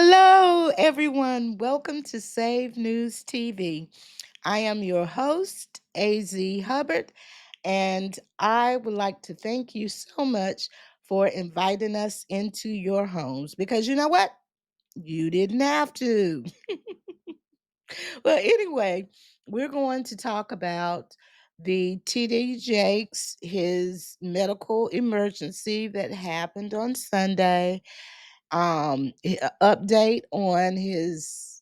Hello, everyone. Welcome to Save News TV. I am your host, Z Hubbard, and I would like to thank you so much for inviting us into your homes because you know what? You didn't have to. Well, anyway, we're going to talk about the TD Jakes, his medical emergency that happened on Sunday, update on his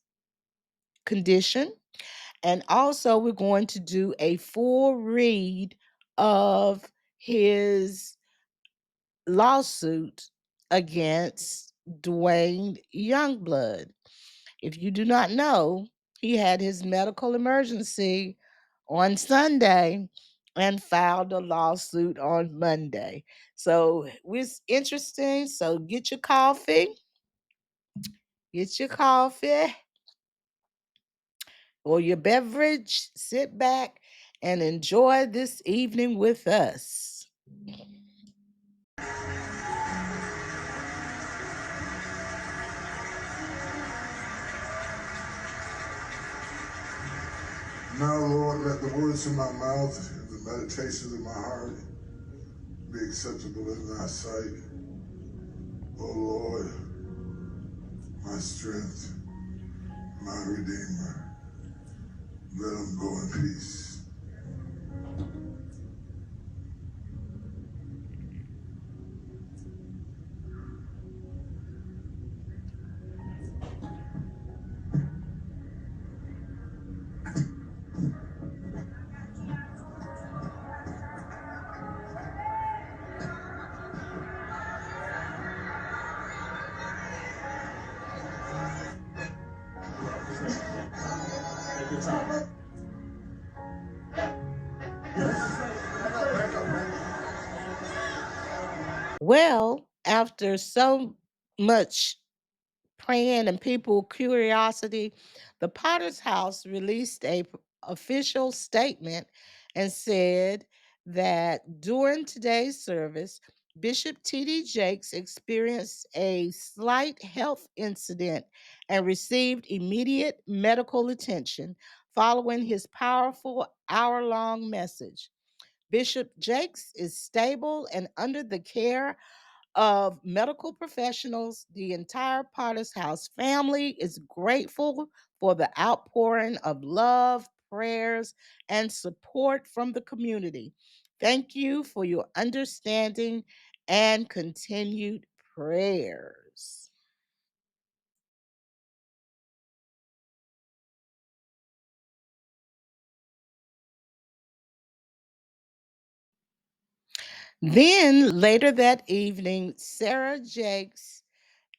condition. And also, we're going to do a full read of his lawsuit against Duane Youngblood. If you do not know, he had his medical emergency on Sunday and filed a lawsuit on Monday. So it's interesting. So get your coffee or your beverage, sit back and enjoy this evening with us. Now, Lord, let the words of my mouth and the meditations of my heart be acceptable in thy sight. O Lord, my strength, my redeemer. Let them go in peace. Take your time. Well, after so much praying and people curiosity, the Potter's House released a official statement and said that during today's service, Bishop T.D. Jakes experienced a slight health incident and received immediate medical attention following his powerful hour-long message. Bishop Jakes is stable and under the care of medical professionals. The entire Potter's House family is grateful for the outpouring of love, prayers, and support from the community. Thank you for your understanding and continued prayers. Then later that evening, Sarah Jakes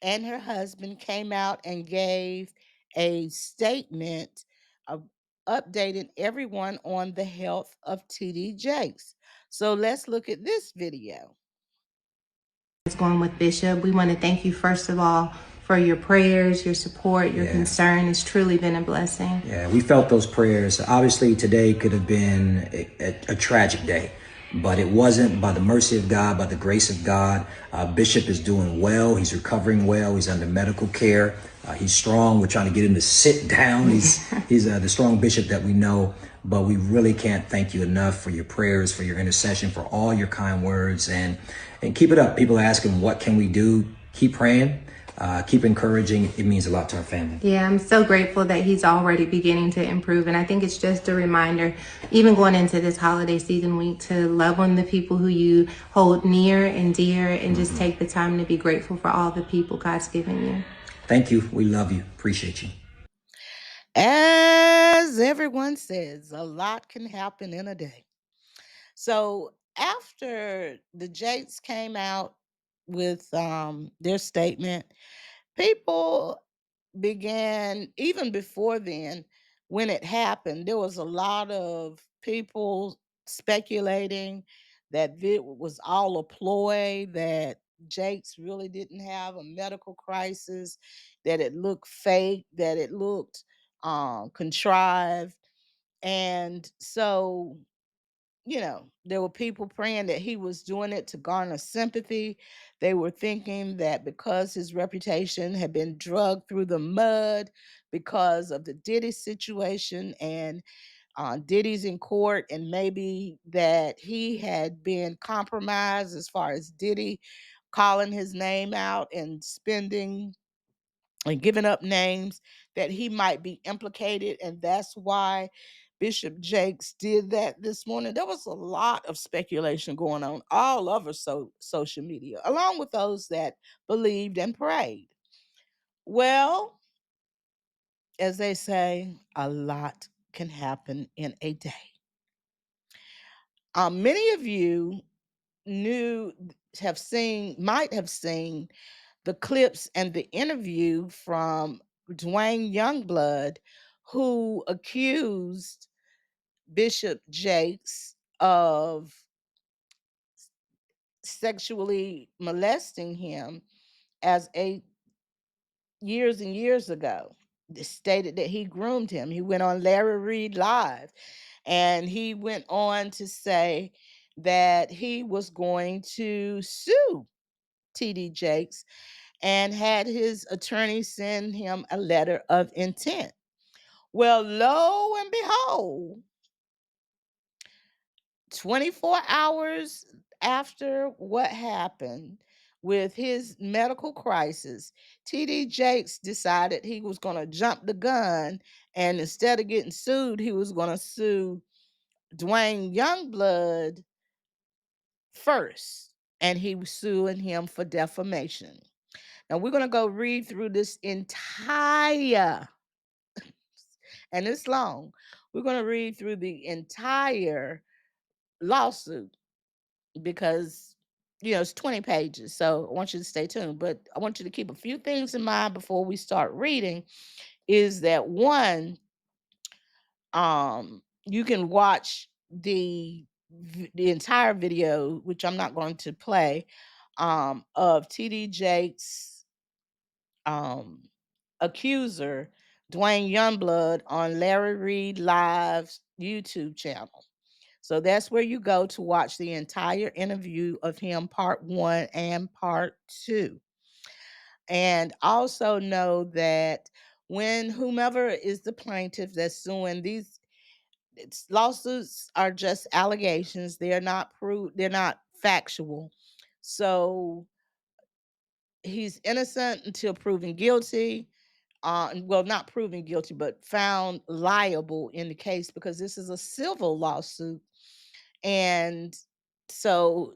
and her husband came out and gave a statement of updating everyone on the health of TD Jakes. So let's look at this video. It's going with Bishop. We want to thank you, first of all, for your prayers, your support, your concern. It's truly been a blessing. Yeah, we felt those prayers. Obviously, today could have been a tragic day, but it wasn't. By the mercy of God, by the grace of God, Bishop is doing well. He's recovering well. He's under medical care. He's strong. We're trying to get him to sit down. He's the strong bishop that we know. But we really can't thank you enough for your prayers, for your intercession, for all your kind words, and keep it up. People are asking, what can we do? Keep praying. Keep encouraging. It means a lot to our family. Yeah, I'm so grateful that he's already beginning to improve. And I think it's just a reminder, even going into this holiday season week, to love on the people who you hold near and dear, and just take the time to be grateful for all the people God's given you. Thank you. We love you. Appreciate you. As everyone says, a lot can happen in a day. So after the Jakes came out with their statement, people began, even before then, when it happened, there was a lot of people speculating that it was all a ploy, that Jakes really didn't have a medical crisis, that it looked fake, that it looked contrived. And so, there were people praying that he was doing it to garner sympathy. They were thinking that because his reputation had been dragged through the mud because of the Diddy situation, and Diddy's in court, and maybe that he had been compromised as far as Diddy calling his name out and spending and giving up names, that he might be implicated. And that's why Bishop Jakes did that this morning. There was a lot of speculation going on all over social media, along with those that believed and prayed. Well, as they say, a lot can happen in a day. Many of you knew, might have seen the clips and the interview from Duane Youngblood, who accused Bishop Jakes of sexually molesting him as a years and years ago. Stated that he groomed him. He went on Larry Reed Live, and he went on to say that he was going to sue TD Jakes and had his attorney send him a letter of intent. Well, lo and behold, 24 hours after what happened with his medical crisis, TD Jakes decided he was going to jump the gun, and instead of getting sued, he was going to sue Duane Youngblood first, and he was suing him for defamation. Now we're going to go read through this entire, and it's long. We're going to read through the entire lawsuit because it's 20 pages. So I want you to stay tuned, but I want you to keep a few things in mind before we start reading. Is that one, you can watch the entire video, which I'm not going to play, of TD Jakes accuser Duane Youngblood on Larry Reed Live's YouTube channel. So that's where you go to watch the entire interview of him, part 1 and part 2. And also know that when whomever is the plaintiff that's suing, these lawsuits are just allegations. They're not factual. So he's innocent until proven guilty. Well, not proven guilty, but found liable in the case, because this is a civil lawsuit. And so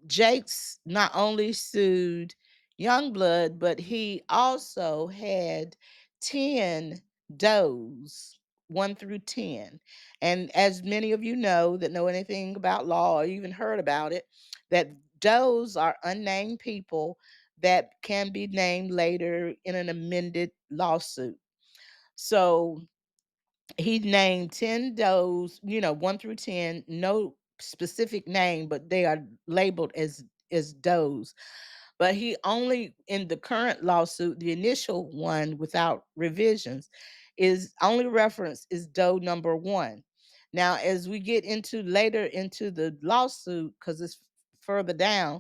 Jakes not only sued Youngblood, but he also had 10 does, 1 through 10. And as many of you know that know anything about law or even heard about it, that does are unnamed people that can be named later in an amended lawsuit. So he named 10 does, 1 through 10, no specific name, but they are labeled as does. But he only, in the current lawsuit, the initial one without revisions, is only reference is doe number 1. Now, as we get into later into the lawsuit, because it's further down,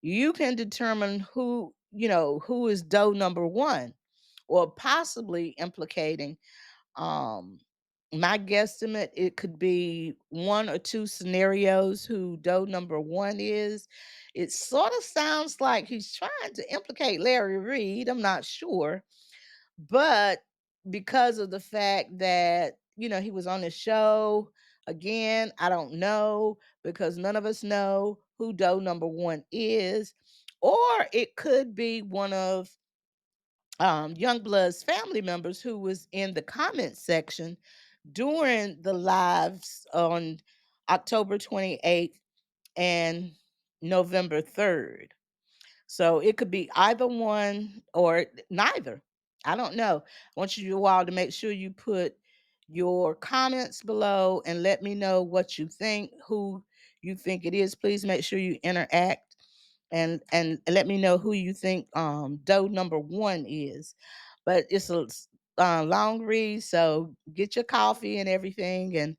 you can determine who is doe number 1, or possibly implicating, um my guesstimate, it could be one or two scenarios who doe number 1 is. It sort of sounds like he's trying to implicate Larry Reed. I'm not sure, but because of the fact that he was on the show again, I don't know, because none of us know who doe number 1 is. Or it could be one of Youngblood's family members who was in the comment section during the lives on October 28th and November 3rd. So it could be either one or neither. I don't know. I want you all to make sure you put your comments below and let me know what you think, who you think it is. Please make sure you interact and let me know who you think doe number 1 is. But it's a long read, so get your coffee and everything, and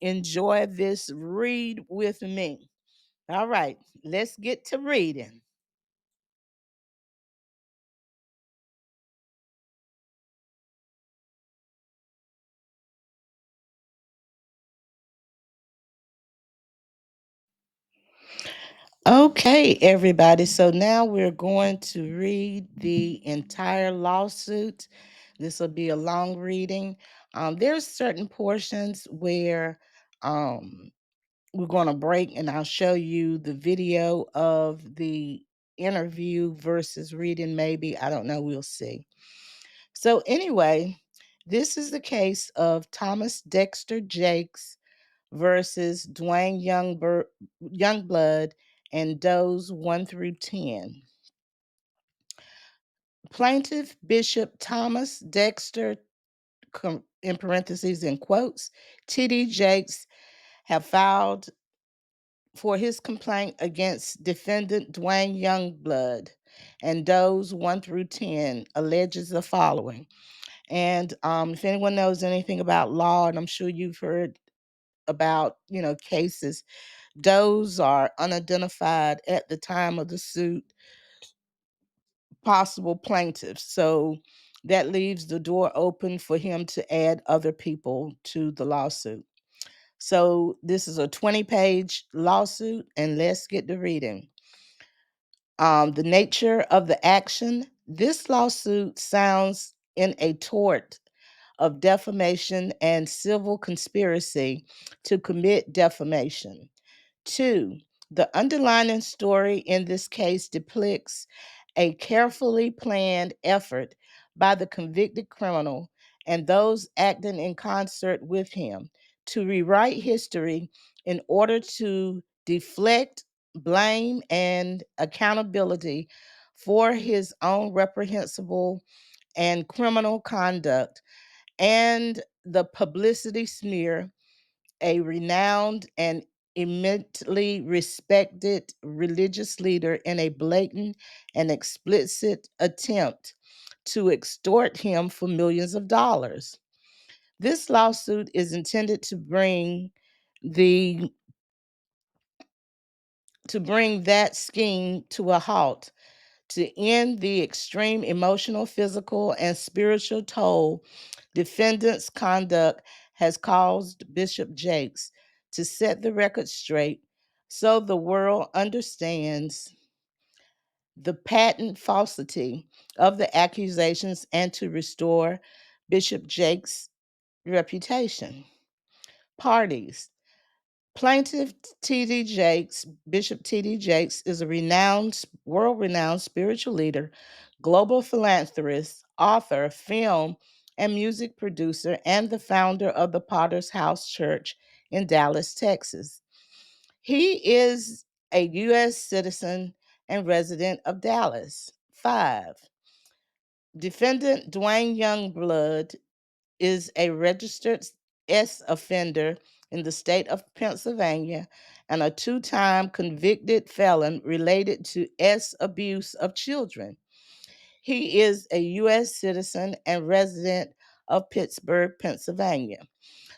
enjoy this read with me. All right, let's get to reading. Okay, everybody. So now we're going to read the entire lawsuit. This will be a long reading. There's certain portions where um, we're going to break, and I'll show you the video of the interview versus reading, maybe. I don't know. We'll see. So, anyway, this is the case of Thomas Dexter Jakes versus Youngblood and Does 1 through 10. Plaintiff Bishop Thomas Dexter, in parentheses in quotes, T.D. Jakes, have filed for his complaint against defendant Duane Youngblood, and Does 1 through 10 alleges the following. And if anyone knows anything about law, and I'm sure you've heard about, cases, those are unidentified at the time of the suit possible plaintiffs. So that leaves the door open for him to add other people to the lawsuit. So this is a 20-page lawsuit, and let's get to reading. The nature of the action. This lawsuit sounds in a tort of defamation and civil conspiracy to commit defamation. Two, the underlying story in this case depicts a carefully planned effort by the convicted criminal and those acting in concert with him to rewrite history in order to deflect blame and accountability for his own reprehensible and criminal conduct and the publicity smear a renowned and immensely respected religious leader in a blatant and explicit attempt to extort him for millions of dollars. This lawsuit is intended the to bring that scheme to a halt, to end the extreme emotional, physical, and spiritual toll defendant's conduct has caused Bishop Jakes, to set the record straight so the world understands the patent falsity of the accusations and to restore Bishop Jakes' reputation. Parties. Plaintiff T.D. Jakes, Bishop T.D. Jakes, is a world renowned spiritual leader, global philanthropist, author, film, and music producer, and the founder of the Potter's House Church in Dallas, Texas. He is a U.S. citizen and resident of Dallas. Five, defendant Duane Youngblood is a registered S offender in the state of Pennsylvania and a two-time convicted felon related to S abuse of children. He is a U.S. citizen and resident of Pittsburgh, Pennsylvania.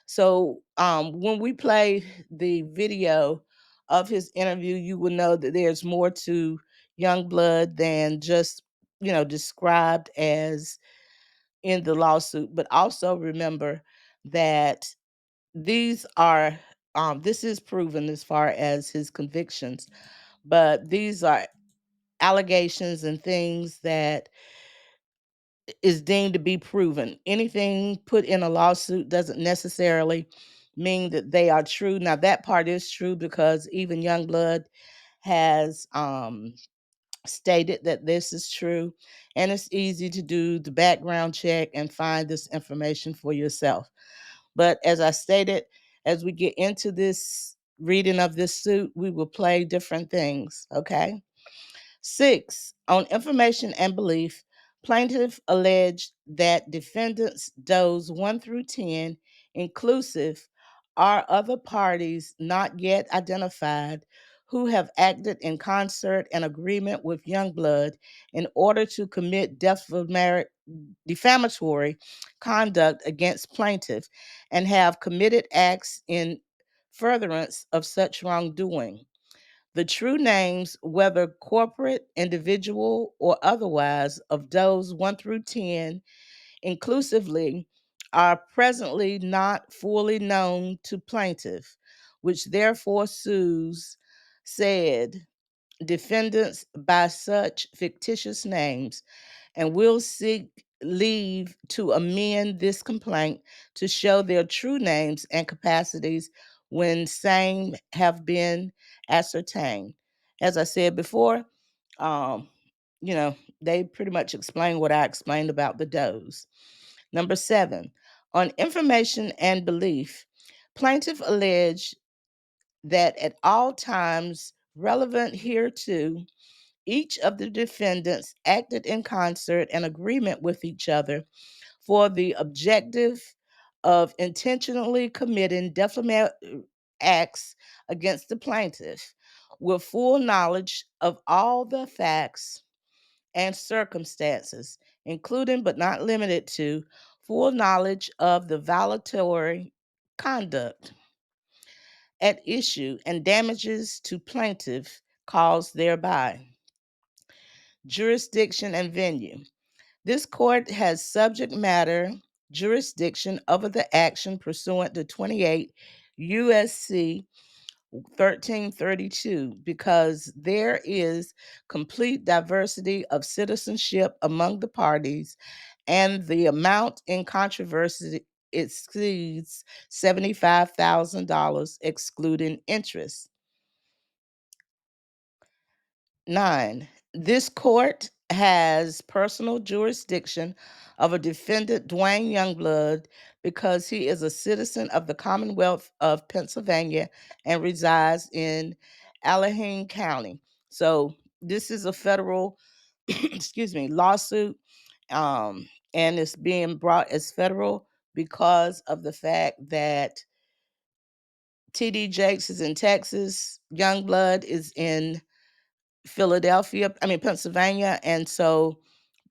So when we play the video of his interview, you will know that there's more to Youngblood than just, described as in the lawsuit. But also remember that these are this is proven as far as his convictions, but these are allegations and things that is deemed to be proven. Anything put in a lawsuit doesn't necessarily mean that they are true. Now that part is true because even Youngblood has stated that this is true, and it's easy to do the background check and find this information for yourself. But as I stated, as we get into this reading of this suit, we will play different things, okay? Six, on information and belief, plaintiff alleged that defendants Does 1 through 10, inclusive, are other parties not yet identified who have acted in concert and agreement with Youngblood in order to commit defamatory conduct against plaintiff and have committed acts in furtherance of such wrongdoing. The true names, whether corporate, individual, or otherwise, of those 1 through 10 inclusively are presently not fully known to plaintiff, which therefore sues said defendants by such fictitious names, and will seek leave to amend this complaint to show their true names and capacities when same have been ascertained. As I said before, um, they pretty much explain what I explained about the does. Number 7, on information and belief, plaintiff alleged that at all times relevant hereto, each of the defendants acted in concert and agreement with each other for the objective of intentionally committing defamatory acts against the plaintiff with full knowledge of all the facts and circumstances, including but not limited to full knowledge of the violatory conduct at issue and damages to plaintiff caused thereby. Jurisdiction and venue. This court has subject matter jurisdiction over the action pursuant to 28 USC 1332 because there is complete diversity of citizenship among the parties and the amount in controversy exceeds $75,000 excluding interest. 9. This court has personal jurisdiction of a defendant, Duane Youngblood, because he is a citizen of the Commonwealth of Pennsylvania and resides in Allegheny County. So this is a federal, excuse me, lawsuit, and it's being brought as federal because of the fact that TD Jakes is in Texas, Youngblood is in Pennsylvania, and so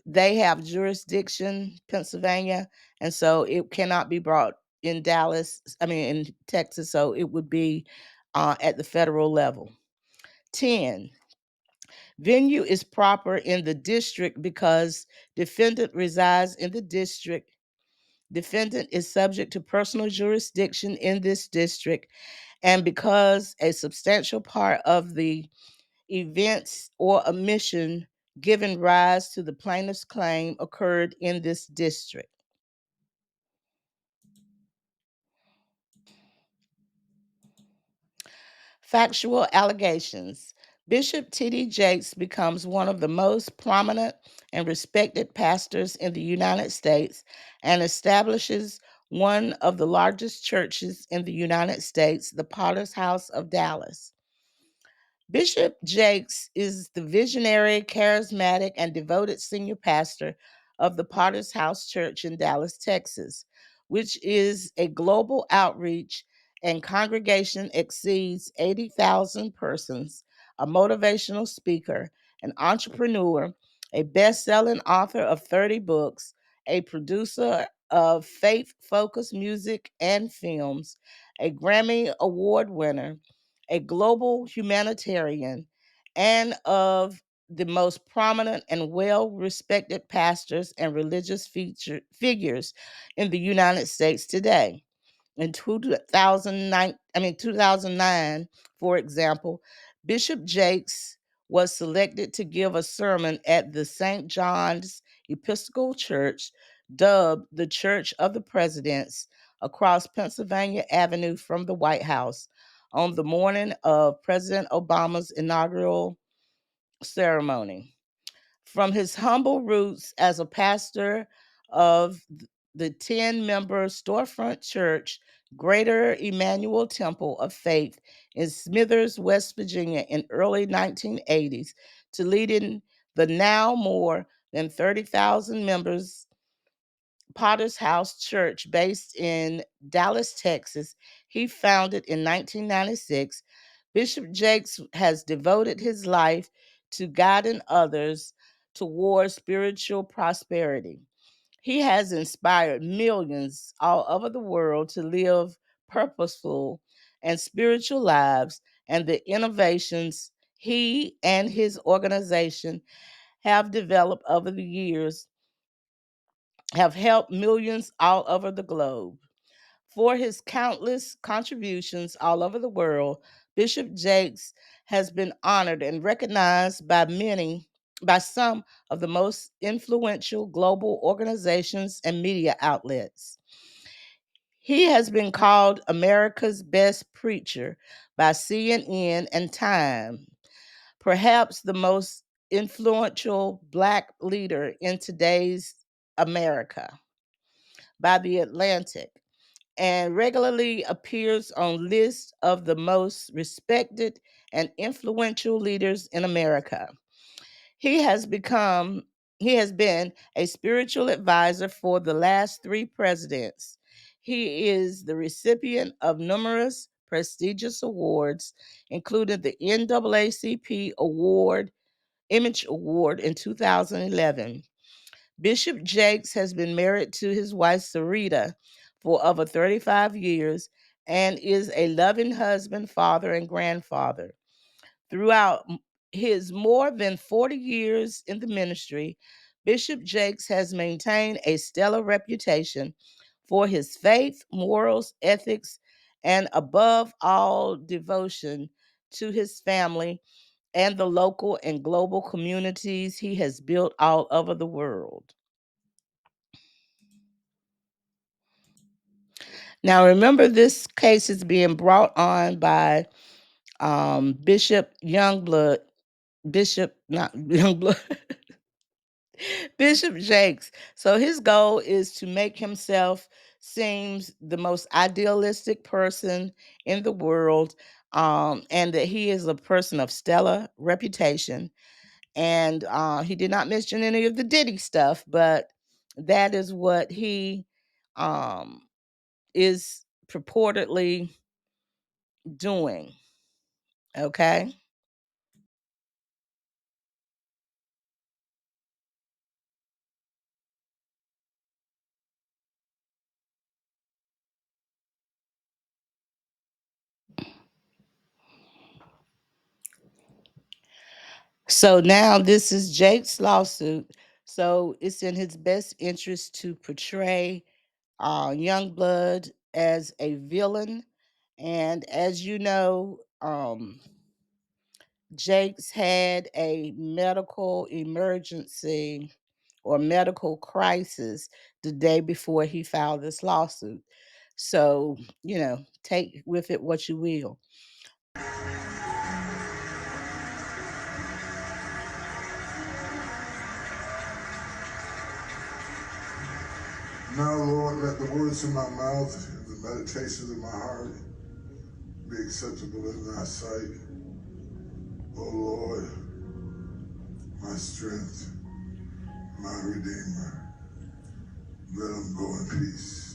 they have jurisdiction, Pennsylvania, and so it cannot be brought in in Texas, so it would be at the federal level. 10. Venue is proper in the district because defendant resides in the district. Defendant is subject to personal jurisdiction in this district, and because a substantial part of the events or omission giving rise to the plaintiff's claim occurred in this district. Factual allegations. Bishop T.D. Jakes becomes one of the most prominent and respected pastors in the United States and establishes one of the largest churches in the United States, the Potter's House of Dallas. Bishop Jakes is the visionary, charismatic, and devoted senior pastor of the Potter's House Church in Dallas, Texas, which is a global outreach and congregation exceeds 80,000 persons, a motivational speaker, an entrepreneur, a best-selling author of 30 books, a producer of faith-focused music and films, a Grammy Award winner, a global humanitarian, and of the most prominent and well respected pastors and religious figures in the United States today. In 2009, for example, Bishop Jakes was selected to give a sermon at the St. John's Episcopal Church, dubbed the Church of the Presidents, across Pennsylvania Avenue from the White House on the morning of President Obama's inaugural ceremony. From his humble roots as a pastor of the 10-member storefront church, Greater Emmanuel Temple of Faith in Smithers, West Virginia in early 1980s, to leading the now more than 30,000 members Potter's House Church based in Dallas, Texas, he founded in 1996, Bishop Jakes has devoted his life to guiding others towards spiritual prosperity. He has inspired millions all over the world to live purposeful and spiritual lives, and the innovations he and his organization have developed over the years have helped millions all over the globe. For his countless contributions all over the world, Bishop Jakes has been honored and recognized by some of the most influential global organizations and media outlets. He has been called America's best preacher by CNN and Time, perhaps the most influential Black leader in today's America by The Atlantic, and regularly appears on lists of the most respected and influential leaders in America. He has become he has been a spiritual advisor for the last 3 presidents. He is the recipient of numerous prestigious awards, including the NAACP Award, Image Award in 2011. Bishop Jakes has been married to his wife Sarita for over 35 years and is a loving husband, father, and grandfather. Throughout his more than 40 years in the ministry, Bishop Jakes has maintained a stellar reputation for his faith, morals, ethics, and above all, devotion to his family and the local and global communities he has built all over the world. Now, remember, this case is being brought on by Bishop Youngblood, Bishop, not Youngblood, Bishop Jakes. So his goal is to make himself seems the most idealistic person in the world, and that he is a person of stellar reputation. And he did not mention any of the Diddy stuff, but that is what he um, is purportedly doing. Okay. So now this is Jake's lawsuit. So it's in his best interest to portray Youngblood as a villain. And as you know, Jake's had a medical emergency or medical crisis the day before he filed this lawsuit. So, take with it what you will. Now, Lord, let the words of my mouth and the meditations of my heart be acceptable in thy sight. O Lord, my strength, my redeemer. Let them go in peace.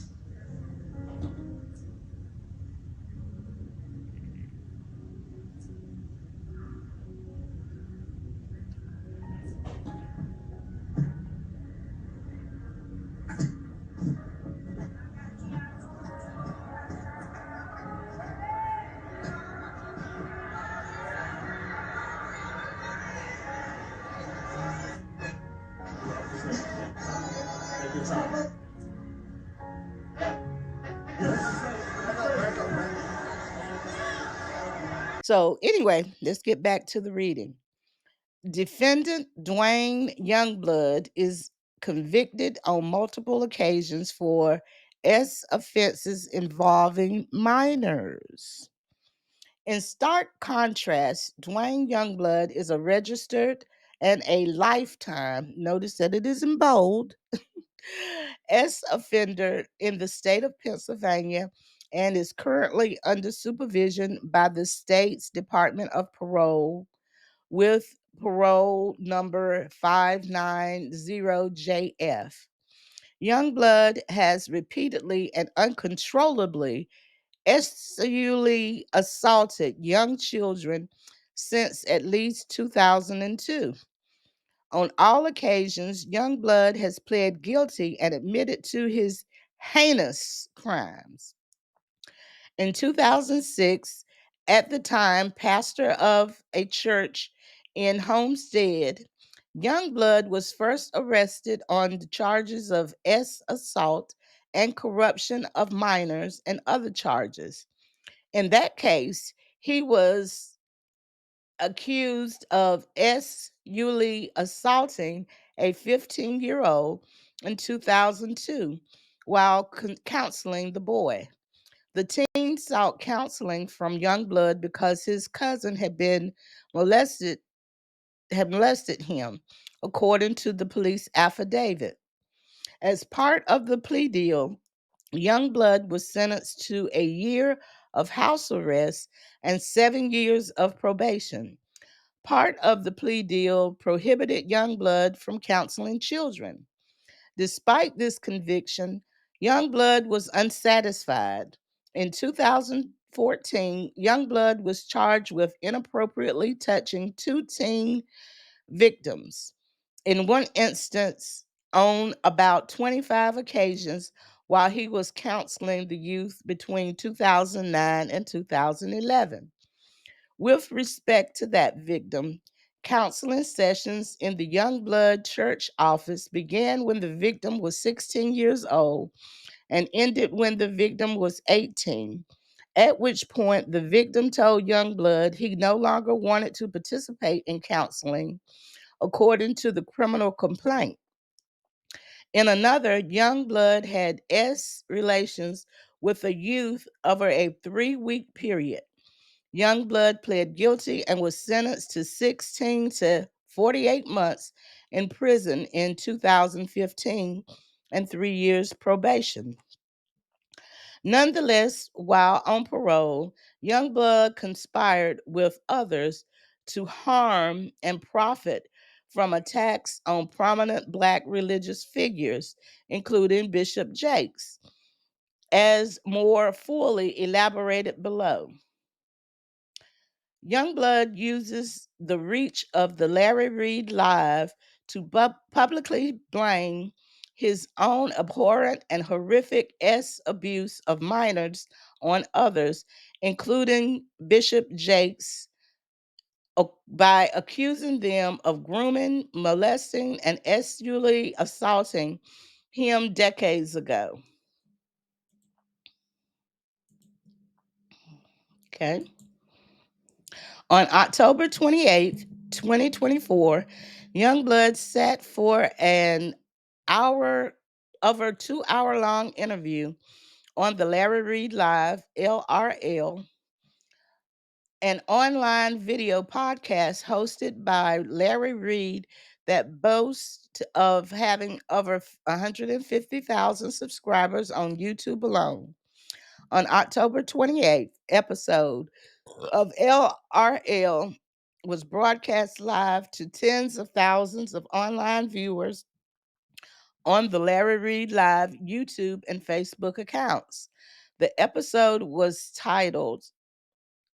So, anyway, let's get back to the reading. Defendant Duane Youngblood is convicted on multiple occasions for offenses involving minors. In stark contrast, Duane Youngblood is a registered and a lifetime, notice that it is in bold, offender in the state of Pennsylvania and is currently under supervision by the state's Department of Parole with parole number 590JF. Youngblood has repeatedly and uncontrollably sexually assaulted young children since at least 2002. On all occasions, Youngblood has pled guilty and admitted to his heinous crimes. In 2006, at the time pastor of a church in Homestead, Youngblood was first arrested on the charges of assault and corruption of minors and other charges. In that case, he was accused of sexually assaulting a 15-year-old in 2002 while counseling the boy. The teen sought counseling from Youngblood because his cousin molested had molested him, according to the police affidavit. As part of the plea deal, Youngblood was sentenced to a year of house arrest and 7 years of probation. Part of the plea deal prohibited Youngblood from counseling children. Despite this conviction, Youngblood was unsatisfied. In 2014, Youngblood was charged with inappropriately touching two teen victims. In one instance, on about 25 occasions, while he was counseling the youth between 2009 and 2011. With respect to that victim, counseling sessions in the Youngblood Church office began when the victim was 16 years old and ended when the victim was 18, at which point the victim told Youngblood he no longer wanted to participate in counseling, according to the criminal complaint. In another, Youngblood had relations with a youth over a 3-week period. Youngblood pled guilty and was sentenced to 16 to 48 months in prison in 2015 and 3 years probation. Nonetheless, while on parole, Youngblood conspired with others to harm and profit from attacks on prominent Black religious figures, including Bishop Jakes, as more fully elaborated below. Youngblood uses the reach of the Larry Reid Live to publicly blame his own abhorrent and horrific abuse of minors on others, including Bishop Jakes, by accusing them of grooming, molesting, and sexually assaulting him decades ago. Okay. On October 28th, 2024, Youngblood sat for an hour, over 2 hour long interview on the Larry Reid Live, LRL, an online video podcast hosted by Larry Reid that boasts of having over 150,000 subscribers on YouTube alone. On October 28th episode of LRL was broadcast live to tens of thousands of online viewers on the Larry Reid Live YouTube and Facebook accounts. The episode was titled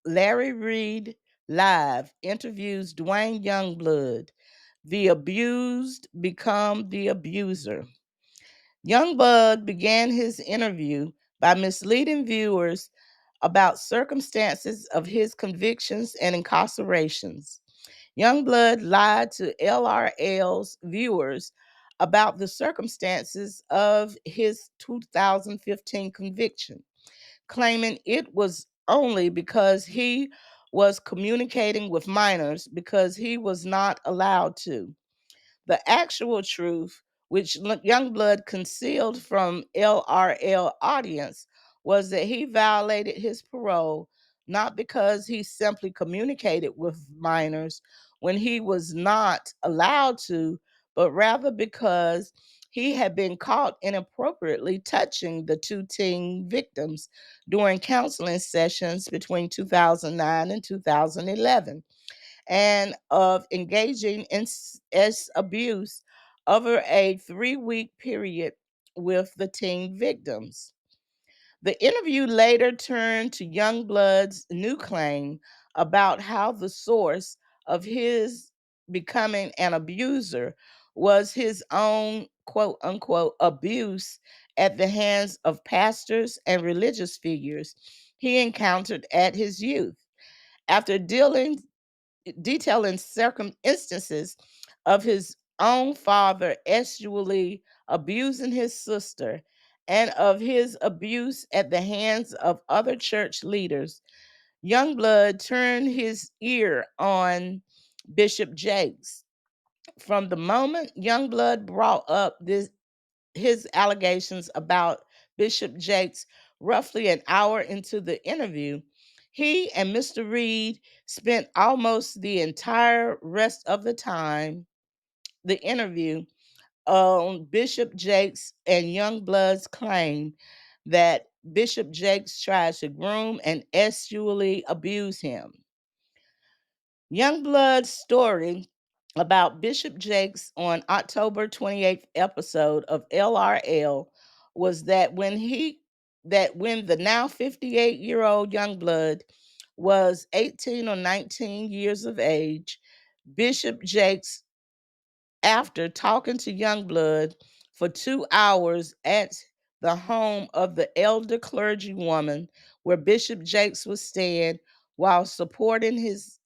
Larry Reid Live Interviews Duane Youngblood. The abused become the abuser. Youngblood began his interview by misleading viewers about circumstances of his convictions and incarcerations. Youngblood lied to LRL's viewers about the circumstances of his 2015 conviction, claiming it was only because he was communicating with minors because he was not allowed to. The actual truth, which Youngblood concealed from LRL audience, was that he violated his parole not because he simply communicated with minors when he was not allowed to, but rather because he had been caught inappropriately touching the two teen victims during counseling sessions between 2009 and 2011, and of engaging in abuse over a 3-week period with the teen victims. The interview later turned to Youngblood's new claim about how the source of his becoming an abuser was his own quote unquote abuse at the hands of pastors and religious figures he encountered at his youth. After detailing instances of his own father sexually abusing his sister and of his abuse at the hands of other church leaders, Youngblood turned his ear on Bishop Jakes. From the moment Youngblood brought up his allegations about Bishop Jakes roughly an hour into the interview, he and Mr. Reed spent almost the entire rest of the interview, on Bishop Jakes and Youngblood's claim that Bishop Jakes tried to groom and sexually abuse him. Youngblood's story about Bishop Jakes on October 28th episode of LRL was that when the now 58-year-old Youngblood was 18 or 19 years of age, Bishop Jakes, after talking to Youngblood for 2 hours at the home of the elder clergywoman where Bishop Jakes was staying while supporting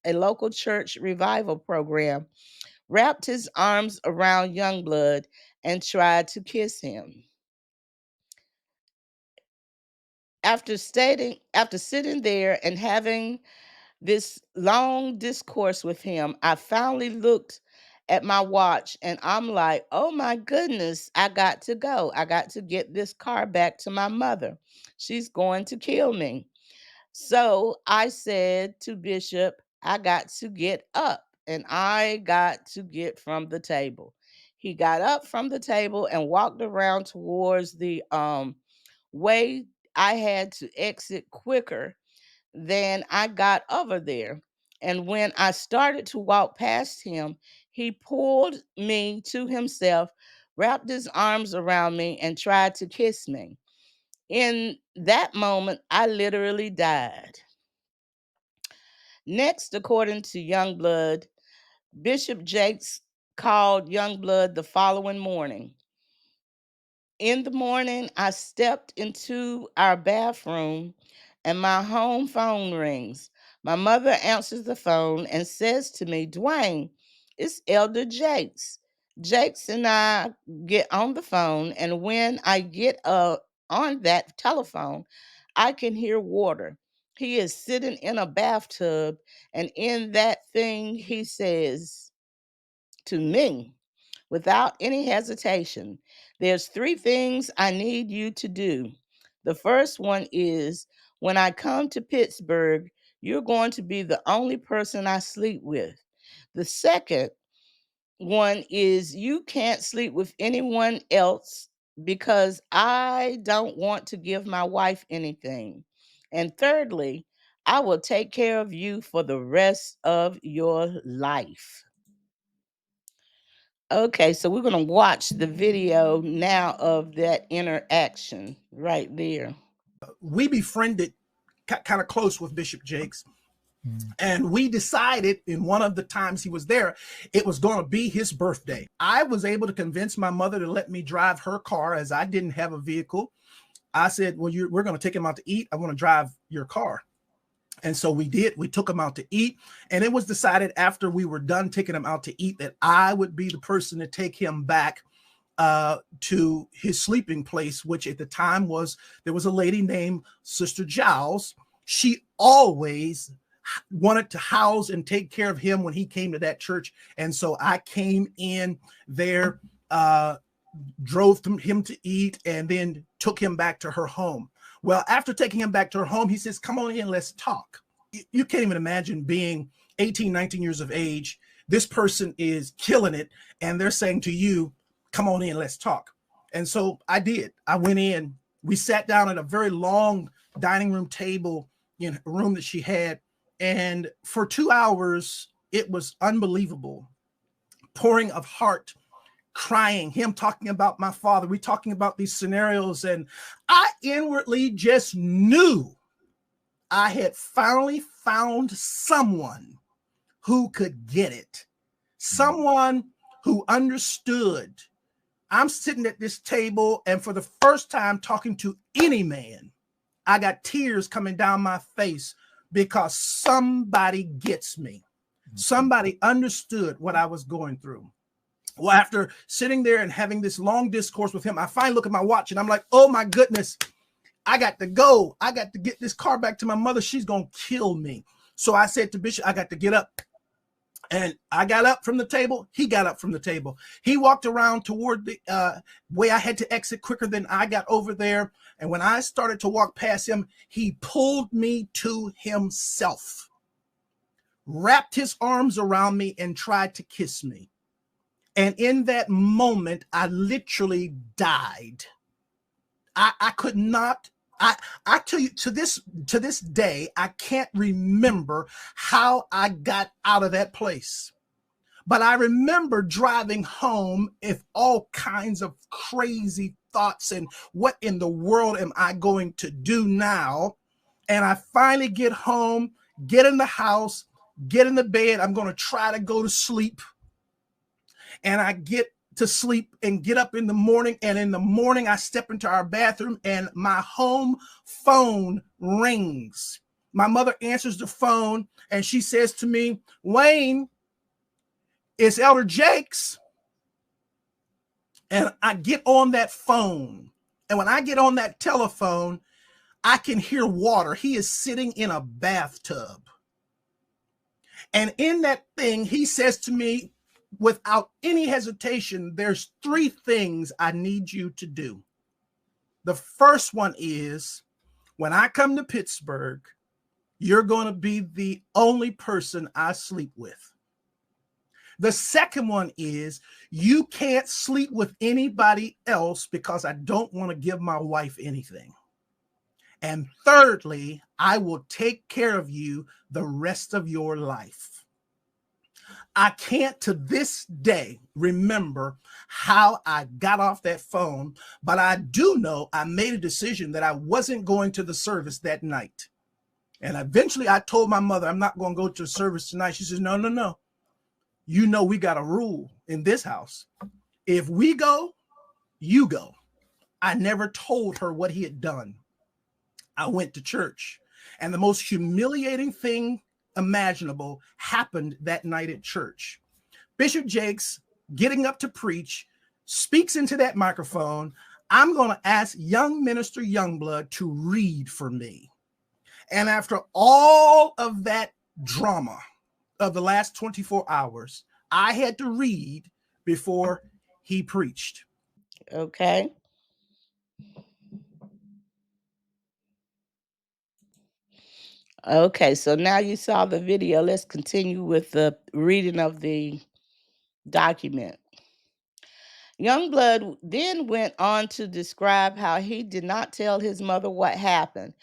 a local church revival program, wrapped his arms around Youngblood and tried to kiss him. After sitting there and having this long discourse with him, I finally looked at my watch and I'm like, oh my goodness, I got to go. I got to get this car back to my mother. She's going to kill me. So I said to Bishop, I got to get up and I got to get from the table. He got up from the table and walked around towards the way I had to exit quicker than I got over there. And when I started to walk past him, he pulled me to himself, wrapped his arms around me, and tried to kiss me. In that moment, I literally died. Next, according to Youngblood, Bishop Jakes called Youngblood the following morning. In the morning, I stepped into our bathroom and my home phone rings. My mother answers the phone and says to me, Duane, it's Elder Jakes. Jakes and I get on the phone, and when I get on that telephone, I can hear water. He is sitting in a bathtub, and in that thing, he says to me, without any hesitation, there's three things I need you to do. The first one is when I come to Pittsburgh, you're going to be the only person I sleep with. The second one is you can't sleep with anyone else because I don't want to give my wife anything. And thirdly, I will take care of you for the rest of your life. Okay, so we're going to watch the video now of that interaction right there. We befriended kind of close with Bishop Jakes. And we decided in one of the times he was there, it was going to be his birthday. I was able to convince my mother to let me drive her car as I didn't have a vehicle. I said, well, we're going to take him out to eat. I want to drive your car. And so we did. We took him out to eat. And it was decided after we were done taking him out to eat that I would be the person to take him back to his sleeping place, which at the time there was a lady named Sister Giles. She always wanted to house and take care of him when he came to that church. And so I came in there, drove him to eat, and then took him back to her home. Well, after taking him back to her home, he says, come on in, let's talk. You can't even imagine being 18, 19 years of age. This person is killing it. And they're saying to you, come on in, let's talk. And so I did. I went in. We sat down at a very long dining room table in a room that she had. And for 2 hours, it was unbelievable. Pouring of heart crying, him talking about my father. We talking about these scenarios, and I inwardly just knew I had finally found someone who could get it, someone who understood. I'm sitting at this table, and for the first time talking to any man, I got tears coming down my face because somebody gets me. Somebody understood what I was going through. Well, after sitting there and having this long discourse with him, I finally look at my watch and I'm like, oh my goodness, I got to go. I got to get this car back to my mother. She's going to kill me. So I said to Bishop, I got to get up. And I got up from the table. He got up from the table. He walked around toward the way I had to exit quicker than I got over there. And when I started to walk past him, he pulled me to himself, wrapped his arms around me, and tried to kiss me. And in that moment, I literally died. I could not. I tell you, to this day, I can't remember how I got out of that place. But I remember driving home with all kinds of crazy thoughts and what in the world am I going to do now? And I finally get home, get in the house, get in the bed. I'm going to try to go to sleep. And I get to sleep and get up in the morning. And in the morning, I step into our bathroom and my home phone rings. My mother answers the phone and she says to me, Wayne, it's Elder Jakes. And I get on that phone. And when I get on that telephone, I can hear water. He is sitting in a bathtub. And in that thing, he says to me, without any hesitation, there's 3 things I need you to do. The first one is, when I come to Pittsburgh, you're going to be the only person I sleep with. The second one is, you can't sleep with anybody else because I don't want to give my wife anything. And thirdly, I will take care of you the rest of your life. I can't to this day remember how I got off that phone, but I do know I made a decision that I wasn't going to the service that night. And eventually I told my mother, I'm not going to go to the service tonight. She says, no. You know, we got a rule in this house. If we go, you go. I never told her what he had done. I went to church, and the most humiliating thing imaginable happened that night at church. Bishop Jakes, getting up to preach, speaks into that microphone. I'm going to ask young minister Youngblood to read for me. And after all of that drama of the last 24 hours, I had to read before he preached. Okay. Okay, so now you saw the video. Let's continue with the reading of the document. Youngblood then went on to describe how he did not tell his mother what happened,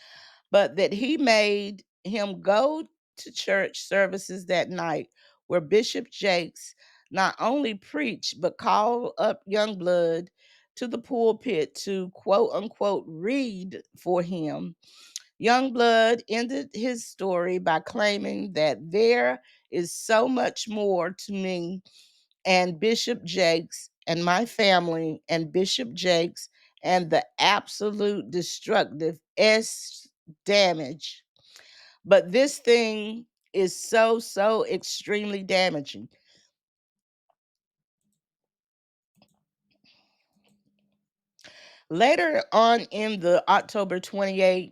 but that he made him go to church services that night where Bishop Jakes not only preached but called up Youngblood to the pulpit to quote unquote read for him. Youngblood ended his story by claiming that there is so much more to me and Bishop Jakes and my family and Bishop Jakes and the absolute destructive damage. But this thing is so extremely damaging. Later on in the October 28th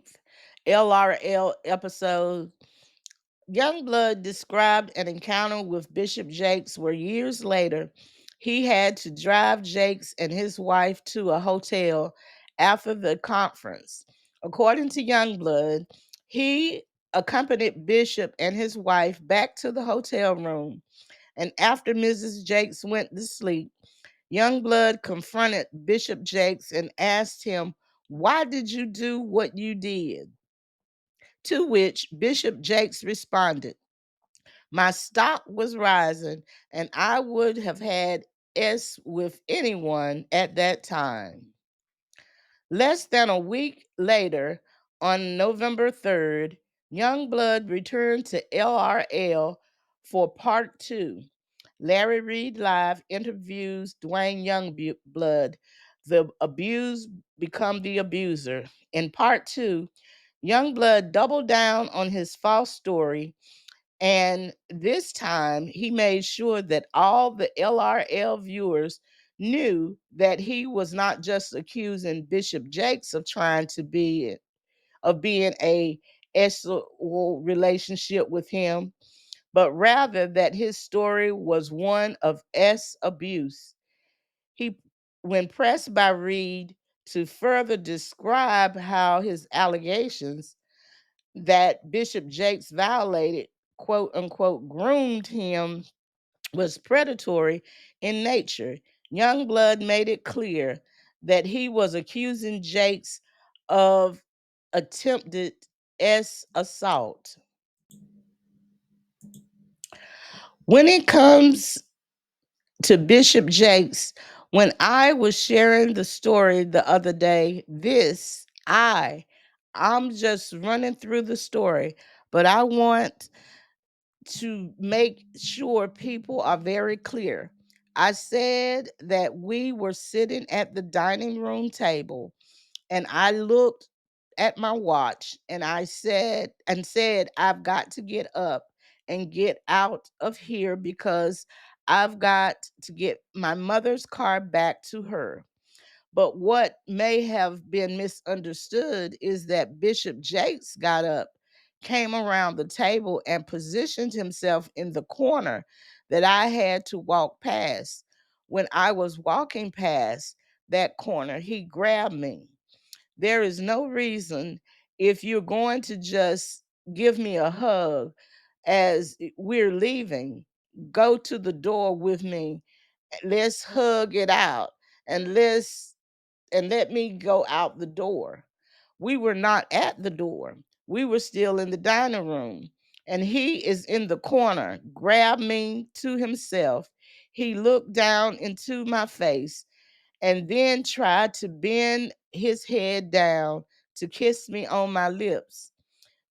LRL episode, Youngblood described an encounter with Bishop Jakes where years later he had to drive Jakes and his wife to a hotel after the conference. According to Youngblood, he accompanied Bishop and his wife back to the hotel room, and after Mrs. Jakes went to sleep, Youngblood confronted Bishop Jakes and asked him, "Why did you do what you did?" To which Bishop Jakes responded, "My stock was rising, and I would have had with anyone at that time. Less than a week later, on November 3rd, Youngblood returned to LRL for part two. Larry Reed Live interviews Duane Youngblood, the abused become the abuser. In part two, Youngblood doubled down on his false story, and this time he made sure that all the LRL viewers knew that he was not just accusing Bishop Jakes of trying to be of being a sexual relationship with him, but rather that his story was one of abuse. He, when pressed by Reed to further describe how his allegations that Bishop Jakes violated, quote unquote, groomed him was predatory in nature, Youngblood made it clear that he was accusing Jakes of attempted assault. When it comes to Bishop Jakes, when I was sharing the story the other day, I'm just running through the story, but I want to make sure people are very clear. I said that we were sitting at the dining room table, and I looked at my watch, and I said I've got to get up and get out of here because I've got to get my mother's car back to her. But what may have been misunderstood is that Bishop Jakes got up, came around the table, and positioned himself in the corner that I had to walk past. When I was walking past that corner, he grabbed me. There is no reason, if you're going to just give me a hug as we're leaving, go to the door with me. Let's hug it out, and let me go out the door. We were not at the door. We were still in the dining room. And he is in the corner, grabbed me to himself. He looked down into my face and then tried to bend his head down to kiss me on my lips.